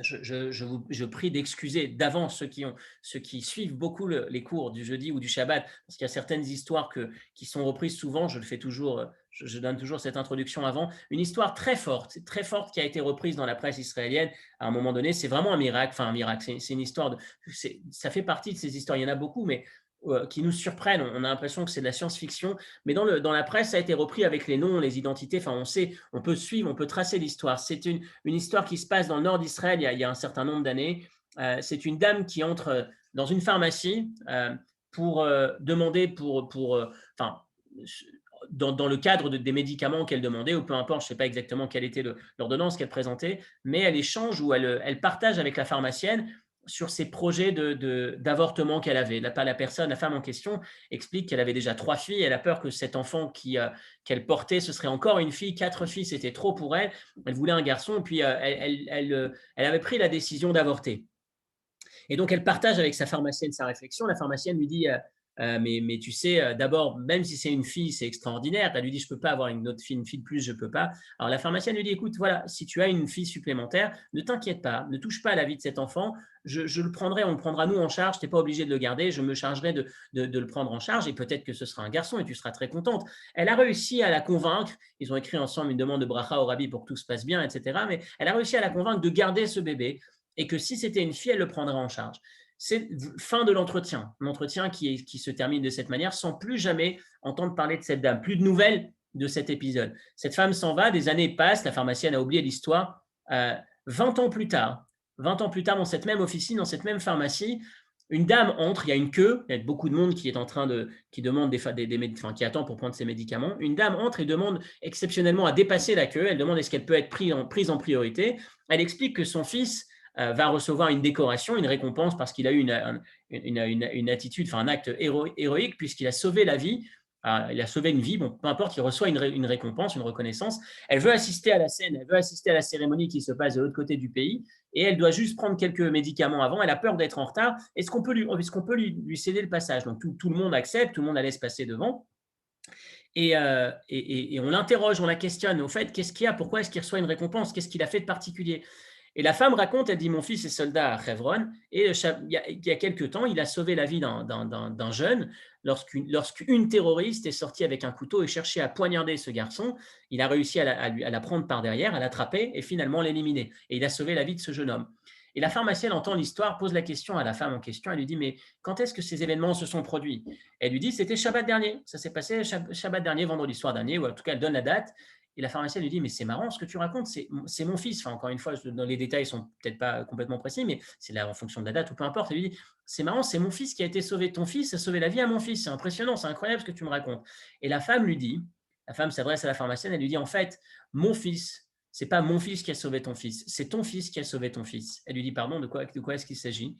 A: Je prie d'excuser d'avance ceux qui suivent beaucoup les cours du jeudi ou du Shabbat, parce qu'il y a certaines histoires qui sont reprises souvent. Je le fais toujours, je donne toujours cette introduction avant. Une histoire très forte qui a été reprise dans la presse israélienne à un moment donné. C'est vraiment un miracle. Enfin, un miracle. C'est une histoire. Ça fait partie de ces histoires. Il y en a beaucoup, mais qui nous surprennent. On a l'impression que c'est de la science-fiction, mais dans la presse, ça a été repris avec les noms, les identités. Enfin, on sait, on peut suivre, on peut tracer l'histoire. C'est une histoire qui se passe dans le nord d'Israël il y a un certain nombre d'années. C'est une dame qui entre dans une pharmacie pour demander enfin, dans le cadre des médicaments qu'elle demandait, ou peu importe, je ne sais pas exactement quelle était l'ordonnance qu'elle présentait, mais elle échange ou elle partage avec la pharmacienne sur ses projets d'avortement qu'elle avait. La femme en question explique qu'elle avait déjà 3 filles. Elle a peur que cet enfant qu'elle portait, ce serait encore une fille. 4 filles, c'était trop pour elle. Elle voulait un garçon, et puis elle avait pris la décision d'avorter. Et donc, elle partage avec sa pharmacienne sa réflexion. La pharmacienne lui dit mais tu sais, d'abord, même si c'est une fille, c'est extraordinaire. Elle lui dit, je ne peux pas avoir une autre fille, une fille de plus, je ne peux pas. Alors la pharmacienne lui dit, écoute, voilà, si tu as une fille supplémentaire, ne t'inquiète pas, ne touche pas à la vie de cet enfant. Je le prendrai, on le prendra nous en charge. Tu n'es pas obligé de le garder. Je me chargerai de le prendre en charge et peut-être que ce sera un garçon et tu seras très contente. Elle a réussi à la convaincre. Ils ont écrit ensemble une demande de bracha au rabbi pour que tout se passe bien, etc. Mais elle a réussi à la convaincre de garder ce bébé et que si c'était une fille, elle le prendrait en charge. C'est fin de l'entretien qui se termine de cette manière sans plus jamais entendre parler de cette dame. Plus de nouvelles de cet épisode. Cette femme s'en va, des années passent, la pharmacienne a oublié l'histoire. 20 ans plus tard, 20 ans plus tard, dans cette même officine, dans cette même pharmacie, une dame entre, il y a une queue, il y a beaucoup de monde qui est en train de, qui demande enfin, qui attend pour prendre ses médicaments. Une dame entre et demande exceptionnellement à dépasser la queue. Elle demande est-ce qu'elle peut être prise en priorité. Elle explique que son fils va recevoir une décoration, une récompense parce qu'il a eu une attitude, enfin un acte héroïque puisqu'il a sauvé la vie. Il a sauvé une vie, bon, peu importe, il reçoit une récompense, une reconnaissance. Elle veut assister à la scène, elle veut assister à la cérémonie qui se passe de l'autre côté du pays et elle doit juste prendre quelques médicaments avant. Elle a peur d'être en retard. Est-ce qu'on peut lui céder le passage? Donc, tout le monde accepte, tout le monde laisse passer devant. Et on l'interroge, on la questionne. Au fait, qu'est-ce qu'il y a? Pourquoi est-ce qu'il reçoit une récompense? Qu'est-ce qu'il a fait de particulier? Et la femme raconte, elle dit, mon fils est soldat à Hebron, et il y a quelques temps, il a sauvé la vie d'un jeune lorsqu'une terroriste est sortie avec un couteau et cherchait à poignarder ce garçon. Il a réussi à la prendre par derrière, à l'attraper et finalement l'éliminer. Et il a sauvé la vie de ce jeune homme. Et la pharmacienne entend l'histoire, pose la question à la femme en question, elle lui dit, mais quand est-ce que ces événements se sont produits? Elle lui dit, c'était Shabbat dernier, ça s'est passé Shabbat dernier, vendredi soir dernier, ou en tout cas elle donne la date. Et la pharmacienne lui dit, mais c'est marrant ce que tu racontes, c'est mon fils. Enfin, encore une fois, les détails ne sont peut-être pas complètement précis, mais c'est là en fonction de la date ou peu importe. Elle lui dit, c'est marrant, c'est mon fils qui a été sauvé. Ton fils a sauvé la vie à mon fils. C'est impressionnant, c'est incroyable ce que tu me racontes. Et la femme s'adresse à la pharmacienne, elle lui dit, en fait, mon fils, c'est pas mon fils qui a sauvé ton fils, c'est ton fils qui a sauvé ton fils. Elle lui dit, pardon, de quoi est-ce qu'il s'agit?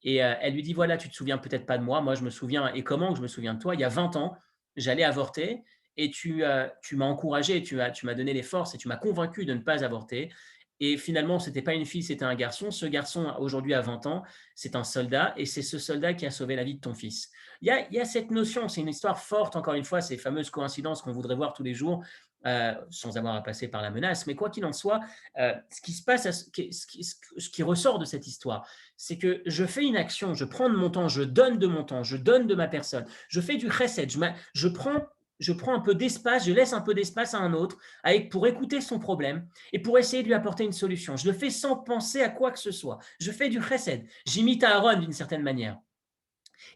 A: Et elle lui dit, voilà, tu te souviens peut-être pas de moi, moi je me souviens, et comment que je me souviens de toi? Il y a 20 ans, j'allais avorter, et tu m'as encouragé, tu m'as donné les forces et tu m'as convaincu de ne pas avorter. Et finalement, ce n'était pas une fille, c'était un garçon. Ce garçon, aujourd'hui, a 20 ans, c'est un soldat et c'est ce soldat qui a sauvé la vie de ton fils. Il y a cette notion, c'est une histoire forte, encore une fois, ces fameuses coïncidences qu'on voudrait voir tous les jours, sans avoir à passer par la menace. Mais quoi qu'il en soit, ce qui se passe, ce qui ressort de cette histoire, c'est que je fais une action, je prends de mon temps, je donne de mon temps, je donne de ma personne, je fais du chesed, je prends un peu d'espace, je laisse un peu d'espace à un autre pour écouter son problème et pour essayer de lui apporter une solution. Je le fais sans penser à quoi que ce soit. Je fais du chesed. J'imite Aaron d'une certaine manière.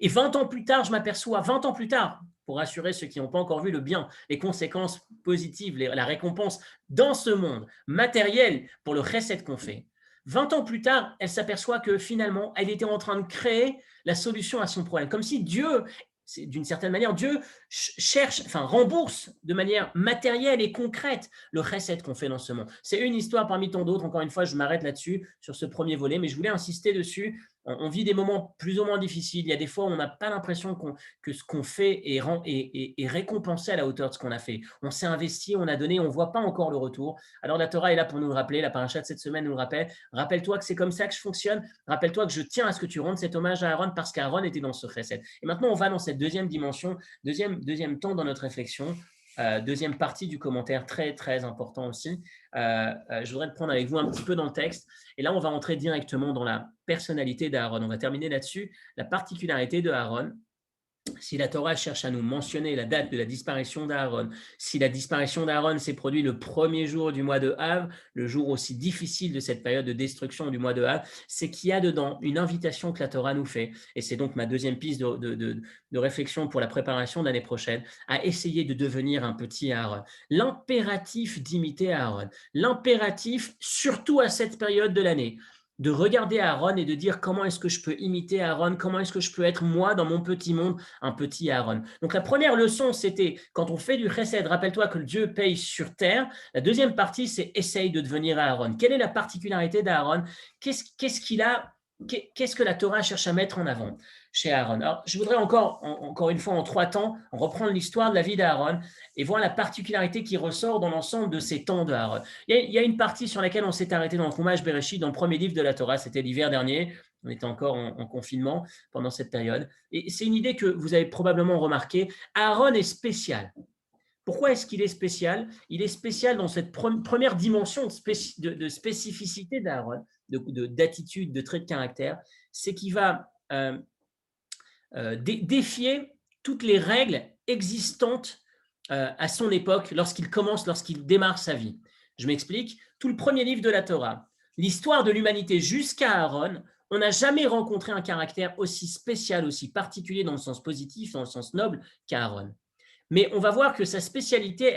A: Et 20 ans plus tard, je m'aperçois, 20 ans plus tard, pour rassurer ceux qui n'ont pas encore vu le bien, les conséquences positives, la récompense dans ce monde matériel pour le chesed qu'on fait, 20 ans plus tard, elle s'aperçoit que finalement, elle était en train de créer la solution à son problème. Comme si Dieu, d'une certaine manière, Dieu rembourse de manière matérielle et concrète le chesed qu'on fait dans ce monde. C'est une histoire parmi tant d'autres. Encore une fois, je m'arrête là-dessus, sur ce premier volet, mais je voulais insister dessus. On vit des moments plus ou moins difficiles. Il y a des fois où on n'a pas l'impression que ce qu'on fait est récompensé à la hauteur de ce qu'on a fait. On s'est investi, on a donné, on ne voit pas encore le retour. Alors la Torah est là pour nous le rappeler. La paracha de cette semaine nous le rappelle. Rappelle-toi que c'est comme ça que je fonctionne. Rappelle-toi que je tiens à ce que tu rendes cet hommage à Aaron parce qu'Aaron était dans ce chesed. Et maintenant, on va dans cette deuxième dimension, deuxième temps dans notre réflexion. Deuxième partie du commentaire, très, très important aussi. Je voudrais te prendre avec vous un petit peu dans le texte. Et là, on va entrer directement dans la personnalité d'Aaron. On va terminer là-dessus. La particularité de Aaron. Si la Torah cherche à nous mentionner la date de la disparition d'Aaron, si la disparition d'Aaron s'est produite le premier jour du mois de Av, le jour aussi difficile de cette période de destruction du mois de Av, c'est qu'il y a dedans une invitation que la Torah nous fait. Et c'est donc ma deuxième piste de réflexion pour la préparation de l'année prochaine, à essayer de devenir un petit Aaron. L'impératif d'imiter Aaron, l'impératif surtout à cette période de l'année, de regarder Aaron et de dire comment est-ce que je peux imiter Aaron, comment est-ce que je peux être moi dans mon petit monde, un petit Aaron. Donc la première leçon, c'était quand on fait du chesed, rappelle-toi que Dieu paye sur terre. La deuxième partie, c'est essaye de devenir Aaron. Quelle est la particularité d'Aaron? Qu'est-ce que la Torah cherche à mettre en avant chez Aaron? Alors, je voudrais encore une fois, en 3 temps, reprendre l'histoire de la vie d'Aaron et voir la particularité qui ressort dans l'ensemble de ces temps d'Aaron. Il y a une partie sur laquelle on s'est arrêté dans le Chumash Bereshit, dans le premier livre de la Torah, c'était l'hiver dernier. On était encore en confinement pendant cette période. Et c'est une idée que vous avez probablement remarqué. Aaron est spécial. Pourquoi est-ce qu'il est spécial? Il est spécial dans cette première dimension de spécificité d'Aaron, d'attitude, de trait de caractère. C'est qu'il va défier toutes les règles existantes à son époque lorsqu'il démarre sa vie. Je m'explique. Tout le premier livre de la Torah, l'histoire de l'humanité jusqu'à Aaron, on n'a jamais rencontré un caractère aussi spécial, aussi particulier dans le sens positif, dans le sens noble qu'Aaron. Mais on va voir que sa spécialité,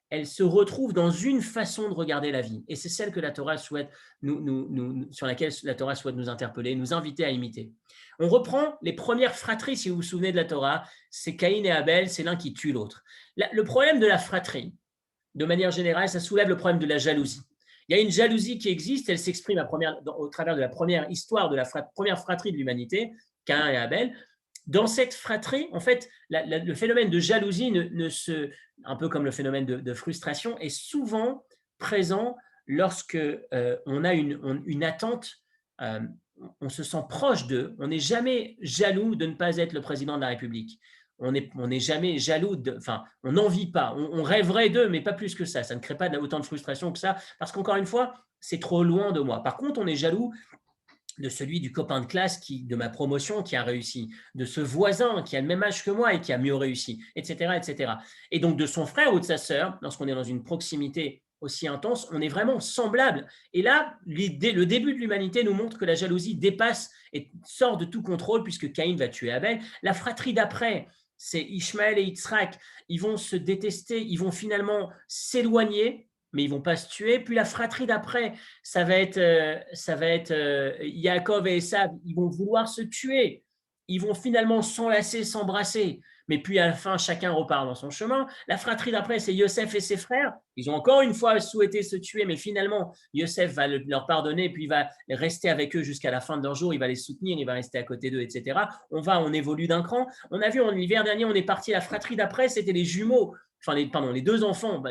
A: elle se retrouve dans une façon de regarder la vie. Et c'est celle que la Torah souhaite sur laquelle la Torah souhaite nous interpeller, nous inviter à imiter. On reprend les premières fratries, si vous vous souvenez de la Torah, c'est Caïn et Abel, c'est l'un qui tue l'autre. Le problème de la fratrie, de manière générale, ça soulève le problème de la jalousie. Il y a une jalousie qui existe, elle s'exprime au travers de la première histoire de la première fratrie de l'humanité, Caïn et Abel. Dans cette fratrie, en fait, le phénomène de jalousie, un peu comme le phénomène de frustration, est souvent présent lorsque on a une attente, euh, on se sent proche d'eux, on n'est jamais jaloux de ne pas être le président de la République. On n'est jamais jaloux, enfin, on n'en vit pas, on rêverait d'eux, mais pas plus que ça. Ça ne crée pas autant de frustration que ça, parce qu'encore une fois, c'est trop loin de moi. Par contre, on est jaloux de celui du copain de classe de ma promotion qui a réussi, de ce voisin qui a le même âge que moi et qui a mieux réussi, etc., etc. Et donc de son frère ou de sa sœur, lorsqu'on est dans une proximité aussi intense, on est vraiment semblable. Et là, le début de l'humanité nous montre que la jalousie dépasse et sort de tout contrôle puisque Caïn va tuer Abel. La fratrie d'après, c'est Ishmaël et Yitzhak, ils vont se détester, ils vont finalement s'éloigner, mais ils ne vont pas se tuer. Puis la fratrie d'après, ça va être Yaakov et Esav, ils vont vouloir se tuer. Ils vont finalement s'enlacer, s'embrasser. Mais puis à la fin, chacun repart dans son chemin. La fratrie d'après, c'est Yosef et ses frères. Ils ont encore une fois souhaité se tuer, mais finalement, Yosef va leur pardonner, puis il va rester avec eux jusqu'à la fin de leur jour. Il va les soutenir, il va rester à côté d'eux, etc. On évolue d'un cran. On a vu l'hiver dernier, on est parti, la fratrie d'après, c'était les jumeaux. Enfin, les deux enfants,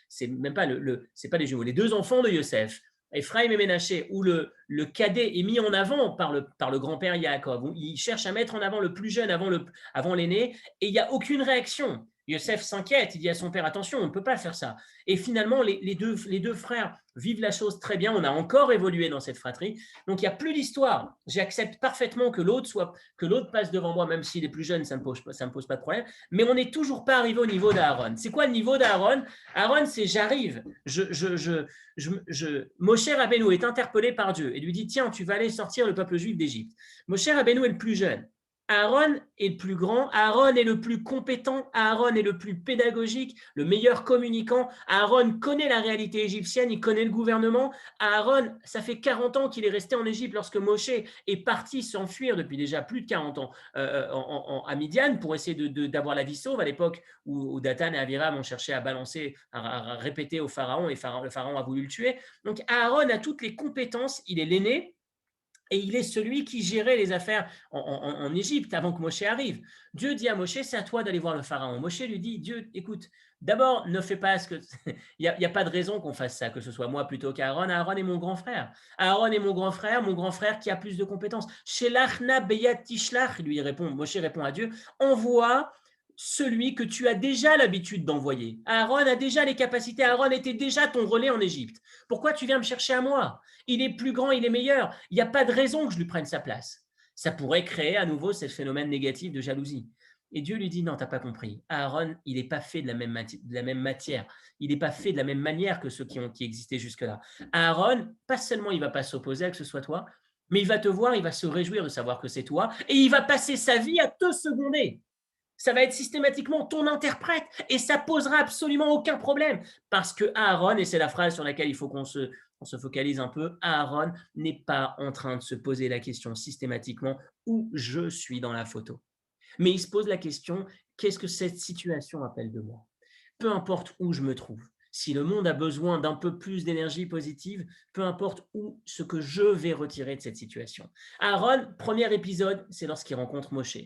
A: c'est même pas c'est pas les jumeaux, les deux enfants de Yosef, Ephraim et Ménaché, où le cadet est mis en avant par le grand-père Yaakov, où il cherche à mettre en avant le plus jeune avant l'aîné, et il n'y a aucune réaction. Yosef s'inquiète, il dit à son père, attention, on ne peut pas faire ça. Et finalement, les deux frères vivent la chose très bien, on a encore évolué dans cette fratrie, donc il n'y a plus d'histoire. J'accepte parfaitement que l'autre passe devant moi, même s'il est plus jeune, ça ne me pose pas de problème, mais on n'est toujours pas arrivé au niveau d'Aaron. C'est quoi le niveau d'Aaron? Aaron, c'est j'arrive, Moshe Rabbeinu est interpellé par Dieu et lui dit, tiens, tu vas aller sortir le peuple juif d'Égypte. Moshe Rabbeinu est le plus jeune. Aaron est le plus grand, Aaron est le plus compétent, Aaron est le plus pédagogique, le meilleur communicant. Aaron connaît la réalité égyptienne, il connaît le gouvernement. Aaron, ça fait 40 ans qu'il est resté en Égypte lorsque Moshe est parti s'enfuir depuis déjà plus de 40 ans à Midian pour essayer d'avoir la vie sauve à l'époque où Dathan et Aviram ont cherché à balancer, à répéter au pharaon et le pharaon a voulu le tuer. Donc Aaron a toutes les compétences, il est l'aîné. Et il est celui qui gérait les affaires en Égypte avant que Moshe arrive. Dieu dit à Moshe, c'est à toi d'aller voir le pharaon. Moshe lui dit, Dieu, écoute, d'abord, ne fais pas ce que… il n'y a pas de raison qu'on fasse ça, que ce soit moi plutôt qu'Aaron. Aaron est mon grand frère. Aaron est mon grand frère qui a plus de compétences. Shelachna beyat tishlach, Moshe répond à Dieu, envoie celui que tu as déjà l'habitude d'envoyer. Aaron a déjà les capacités. Aaron était déjà ton relais en Égypte. Pourquoi tu viens me chercher à moi? Il est plus grand, il est meilleur. Il n'y a pas de raison que je lui prenne sa place. Ça pourrait créer à nouveau ce phénomène négatif de jalousie. Et Dieu lui dit, non, tu n'as pas compris. Aaron, il n'est pas fait de la même matière. Il n'est pas fait de la même manière que ceux qui existaient jusque-là. Aaron, pas seulement il ne va pas s'opposer à que ce soit toi, mais il va te voir, il va se réjouir de savoir que c'est toi, et il va passer sa vie à te seconder. Ça va être systématiquement ton interprète et ça posera absolument aucun problème parce que Aaron, et c'est la phrase sur laquelle il faut qu'on se focalise un peu, Aaron n'est pas en train de se poser la question systématiquement où je suis dans la photo. Mais il se pose la question, qu'est-ce que cette situation appelle de moi? Peu importe où je me trouve. Si le monde a besoin d'un peu plus d'énergie positive, peu importe où ce que je vais retirer de cette situation. Aaron, premier épisode, c'est lorsqu'il rencontre Moshe.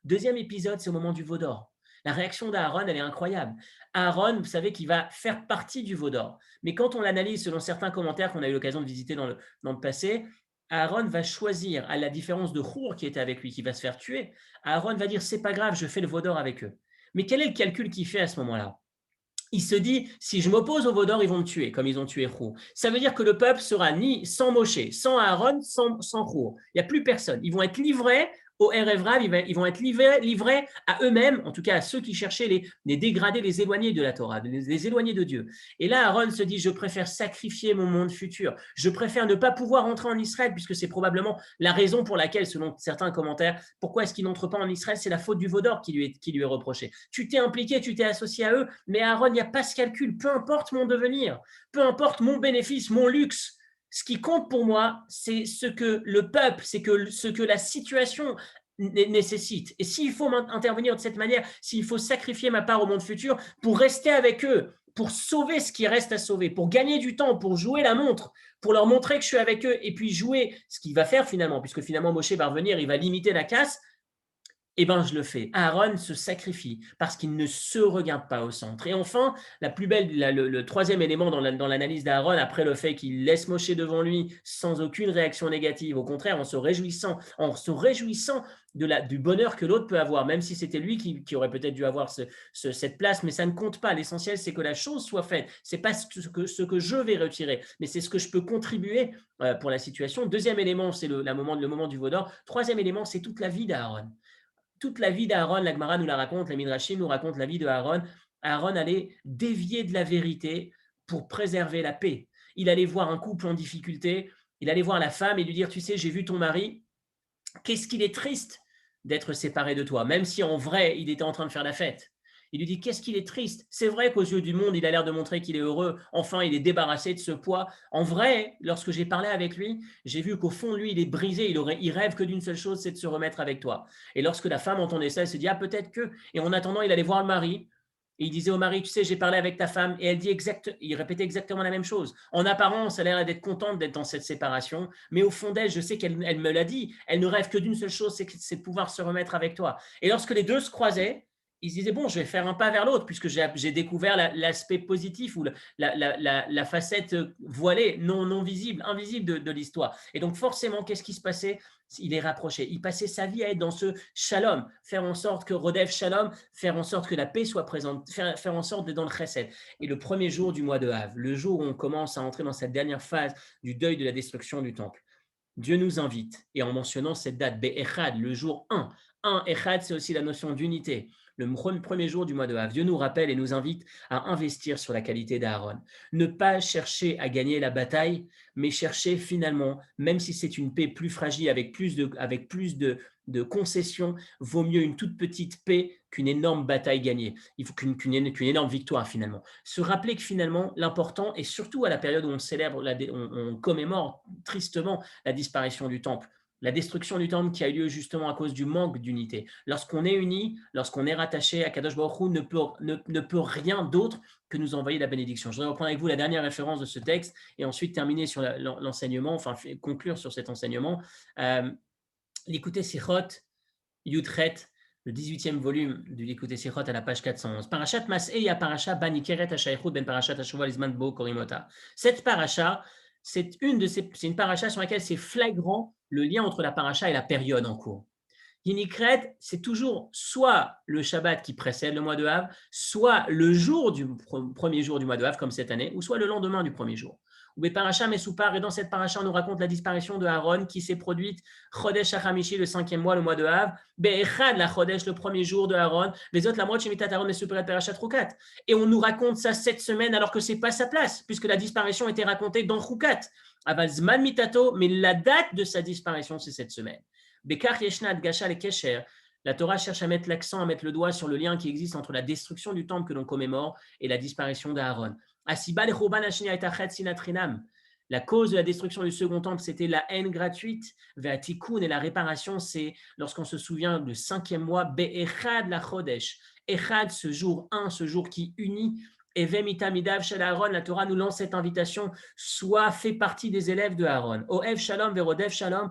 A: Deuxième épisode, c'est au moment du veau d'or. La réaction d'Aaron, elle est incroyable. Aaron, vous savez qu'il va faire partie du veau d'or. Mais quand on l'analyse selon certains commentaires qu'on a eu l'occasion de visiter dans le passé, Aaron va choisir, à la différence de Hur qui était avec lui, qui va se faire tuer, Aaron va dire, c'est pas grave, je fais le veau d'or avec eux. Mais quel est le calcul qu'il fait à ce moment-là? Il se dit, si je m'oppose au veau d'or, ils vont me tuer, comme ils ont tué Hur. Ça veut dire que le peuple sera ni sans Moshe, sans Aaron, sans Hur. Il n'y a plus personne. Ils vont être livrés au Erev Rav, ils vont être livrés à eux-mêmes, en tout cas à ceux qui cherchaient les dégradés, les éloignés de la Torah, les éloignés de Dieu. Et là, Aaron se dit, je préfère sacrifier mon monde futur, je préfère ne pas pouvoir entrer en Israël, puisque c'est probablement la raison pour laquelle, selon certains commentaires, pourquoi est-ce qu'il n'entre pas en Israël, c'est la faute du veau d'or qui lui est reprochée. Tu t'es impliqué, tu t'es associé à eux, mais Aaron, il n'y a pas ce calcul, peu importe mon devenir, peu importe mon bénéfice, mon luxe, ce qui compte pour moi, c'est ce que le peuple, c'est que ce que la situation nécessite. Et s'il faut intervenir de cette manière, s'il faut sacrifier ma part au monde futur pour rester avec eux, pour sauver ce qui reste à sauver, pour gagner du temps, pour jouer la montre, pour leur montrer que je suis avec eux et puis jouer ce qu'il va faire finalement, puisque finalement Moshe va revenir, il va limiter la casse, eh bien, je le fais. Aaron se sacrifie parce qu'il ne se regarde pas au centre. Et enfin, la plus belle, le troisième élément dans l'analyse d'Aaron, après le fait qu'il laisse Moshe devant lui sans aucune réaction négative, au contraire, en se réjouissant du bonheur que l'autre peut avoir, même si c'était lui qui aurait peut-être dû avoir cette place, mais ça ne compte pas. L'essentiel, c'est que la chose soit faite. Ce n'est pas ce que je vais retirer, mais c'est ce que je peux contribuer pour la situation. Deuxième élément, c'est le moment du veau d'or. Troisième élément, c'est toute la vie d'Aaron. Toute la vie d'Aaron, la Gemara nous la raconte, les Midrashim nous racontent la vie de Aaron. Aaron allait dévier de la vérité pour préserver la paix. Il allait voir un couple en difficulté, il allait voir la femme et lui dire, tu sais, j'ai vu ton mari, qu'est-ce qu'il est triste d'être séparé de toi, même si en vrai, il était en train de faire la fête. Il lui dit, qu'est-ce qu'il est triste. C'est vrai qu'aux yeux du monde, il a l'air de montrer qu'il est heureux. Enfin, il est débarrassé de ce poids. En vrai, lorsque j'ai parlé avec lui, j'ai vu qu'au fond, lui, il est brisé. Il rêve que d'une seule chose, c'est de se remettre avec toi. Et lorsque la femme entendait ça, elle se dit, ah, peut-être que. Et en attendant, il allait voir le mari. Et il disait au mari, tu sais, j'ai parlé avec ta femme. Et il répétait exactement la même chose. En apparence, elle a l'air d'être contente d'être dans cette séparation. Mais au fond d'elle, je sais qu'elle me l'a dit. Elle ne rêve que d'une seule chose, c'est de pouvoir se remettre avec toi. Et lorsque les deux se croisaient, ils se disaient, bon, je vais faire un pas vers l'autre, puisque j'ai découvert l'aspect positif ou la facette voilée, non visible, invisible de l'histoire. Et donc, forcément, qu'est-ce qui se passait? Il est rapproché. Il passait sa vie à être dans ce shalom, faire en sorte que Rodev Shalom, faire en sorte que la paix soit présente, faire en sorte d'être dans le chesed. Et le premier jour du mois de Av, le jour où on commence à entrer dans cette dernière phase du deuil de la destruction du temple, Dieu nous invite, et en mentionnant cette date, Be'echad, le jour 1, Echad, c'est aussi la notion d'unité. Le premier jour du mois de Av, Dieu nous rappelle et nous invite à investir sur la qualité d'Aaron. Ne pas chercher à gagner la bataille, mais chercher finalement, même si c'est une paix plus fragile, avec plus de concessions, vaut mieux une toute petite paix qu'une énorme bataille gagnée. Il faut qu'une énorme victoire finalement. Se rappeler que finalement, l'important, et surtout à la période où on célèbre, on commémore tristement la disparition du temple, la destruction du temple qui a eu lieu justement à cause du manque d'unité. Lorsqu'on est uni, lorsqu'on est rattaché à Kadosh Baruch Hu, ne peut rien d'autre que nous envoyer la bénédiction. Je voudrais reprendre avec vous la dernière référence de ce texte et ensuite terminer sur l'enseignement, enfin conclure sur cet enseignement. L'Écouter Sichot, Yudchet, le 18e volume du L'Écouter Sichot à la page 411. Parashat Mas'eya Parasha Banikeret Hashaychut Ben Parashat Hashuvah Lizman Bo Korimota. Cette paracha, c'est une paracha sur laquelle c'est flagrant le lien entre la paracha et la période en cours. Yinikret, c'est toujours soit le Shabbat qui précède le mois de Av, soit le jour du premier jour du mois de Av, comme cette année, ou soit le lendemain du premier jour. Ou Parasha Mesupar, et dans cette paracha, on nous raconte la disparition de Aaron qui s'est produite Chodesh Hachamishi, le 5e mois, le mois de Av, Be'echad la Chodesh, le premier jour de Aaron, les autres la moitié Shemitat Aaron Mesuperet Parashat Rukat. Et on nous raconte ça cette semaine alors que c'est pas sa place, puisque la disparition était racontée dans Rukat. Aval Zman Mitato, mais la date de sa disparition, c'est cette semaine. Bekar Yeshna Adgasha le Kesher. La Torah cherche à mettre l'accent, à mettre le doigt sur le lien qui existe entre la destruction du temple que l'on commémore et la disparition d'Aaron. La cause de la destruction du second temple, c'était la haine gratuite. Ve'atikun, et la réparation, c'est lorsqu'on se souvient du 5e mois, Be'echad la Chodesh. Echad, ce jour 1, ce jour qui unit. Et Ve'mitamidav shel Aaron, la Torah nous lance cette invitation, soit fait partie des élèves de Aaron. Oev Shalom, Ve'rodev Shalom,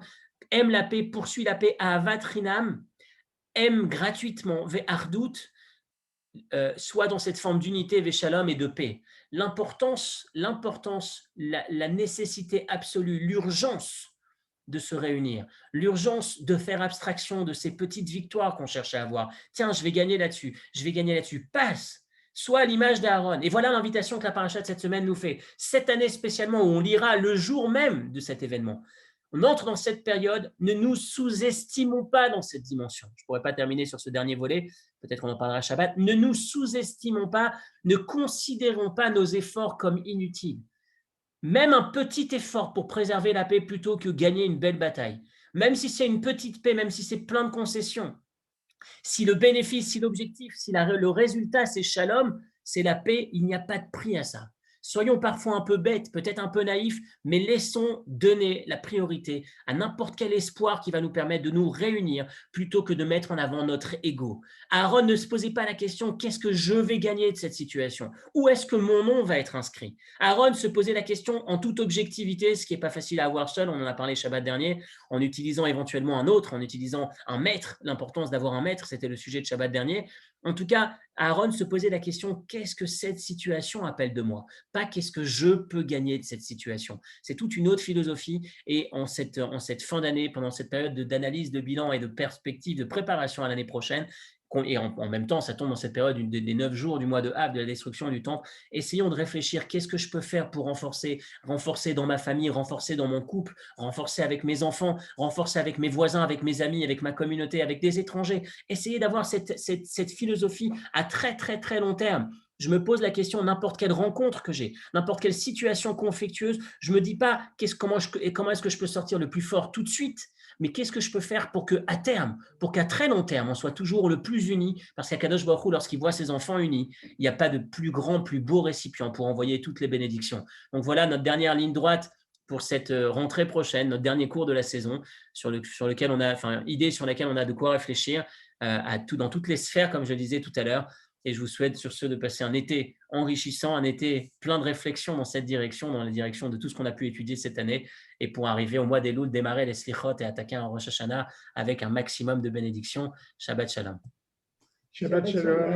A: aime la paix, poursuit la paix, Ahavat Rinam, aime gratuitement, Ve'ardout, soit dans cette forme d'unité, Ve'shalom et de paix. L'importance, la nécessité absolue, l'urgence de se réunir, l'urgence de faire abstraction de ces petites victoires qu'on cherche à avoir. Tiens, je vais gagner là-dessus, passe, soit à l'image d'Aaron. Et voilà l'invitation que la paracha de cette semaine nous fait. Cette année spécialement, où on lira le jour même de cet événement, On entre dans cette période, ne nous sous-estimons pas dans cette dimension. Je ne pourrais pas terminer sur ce dernier volet, peut-être qu'on en parlera Shabbat. Ne nous sous-estimons pas, ne considérons pas nos efforts comme inutiles. Même un petit effort pour préserver la paix plutôt que gagner une belle bataille, même si c'est une petite paix, même si c'est plein de concessions, si le bénéfice, si l'objectif, si le résultat c'est shalom, c'est la paix, il n'y a pas de prix à ça. Soyons parfois un peu bêtes, peut-être un peu naïfs, mais laissons donner la priorité à n'importe quel espoir qui va nous permettre de nous réunir plutôt que de mettre en avant notre ego. Aaron ne se posait pas la question qu'est-ce que je vais gagner de cette situation? Où est-ce que mon nom va être inscrit? Aaron se posait la question en toute objectivité, ce qui n'est pas facile à avoir seul, on en a parlé Shabbat dernier, en utilisant éventuellement un autre, en utilisant un maître, l'importance d'avoir un maître, c'était le sujet de Shabbat dernier. En tout cas, Aaron se posait la question qu'est-ce que cette situation appelle de moi? Pas qu'est-ce que je peux gagner de cette situation. C'est toute une autre philosophie et en cette fin d'année, pendant cette période d'analyse, de bilan et de perspective, de préparation à l'année prochaine, et en même temps, ça tombe dans cette période des 9 jours du mois de Av, de la destruction du temple. Essayons de réfléchir qu'est-ce que je peux faire pour renforcer dans ma famille, renforcer dans mon couple, renforcer avec mes enfants, renforcer avec mes voisins, avec mes amis, avec ma communauté, avec des étrangers. Essayez d'avoir cette philosophie à très, très, très long terme. Je me pose la question, n'importe quelle rencontre que j'ai, n'importe quelle situation conflictueuse, je ne me dis pas comment est-ce que je peux sortir le plus fort tout de suite, mais qu'est-ce que je peux faire pour qu'à terme, pour qu'à très long terme, on soit toujours le plus unis, parce qu'Akadosh Baruch Hu, lorsqu'il voit ses enfants unis, il n'y a pas de plus grand, plus beau récipient pour envoyer toutes les bénédictions. Donc voilà notre dernière ligne droite pour cette rentrée prochaine, notre dernier cours de la saison, sur lequel on a, idée sur laquelle on a de quoi réfléchir dans toutes les sphères, comme je le disais tout à l'heure. Et je vous souhaite sur ce de passer un été enrichissant, un été plein de réflexions dans cette direction, dans la direction de tout ce qu'on a pu étudier cette année, et pour arriver au mois d'Elul, démarrer les Slichot et attaquer un Rosh Hashanah avec un maximum de bénédictions. Shabbat Shalom.
B: Shabbat Shalom.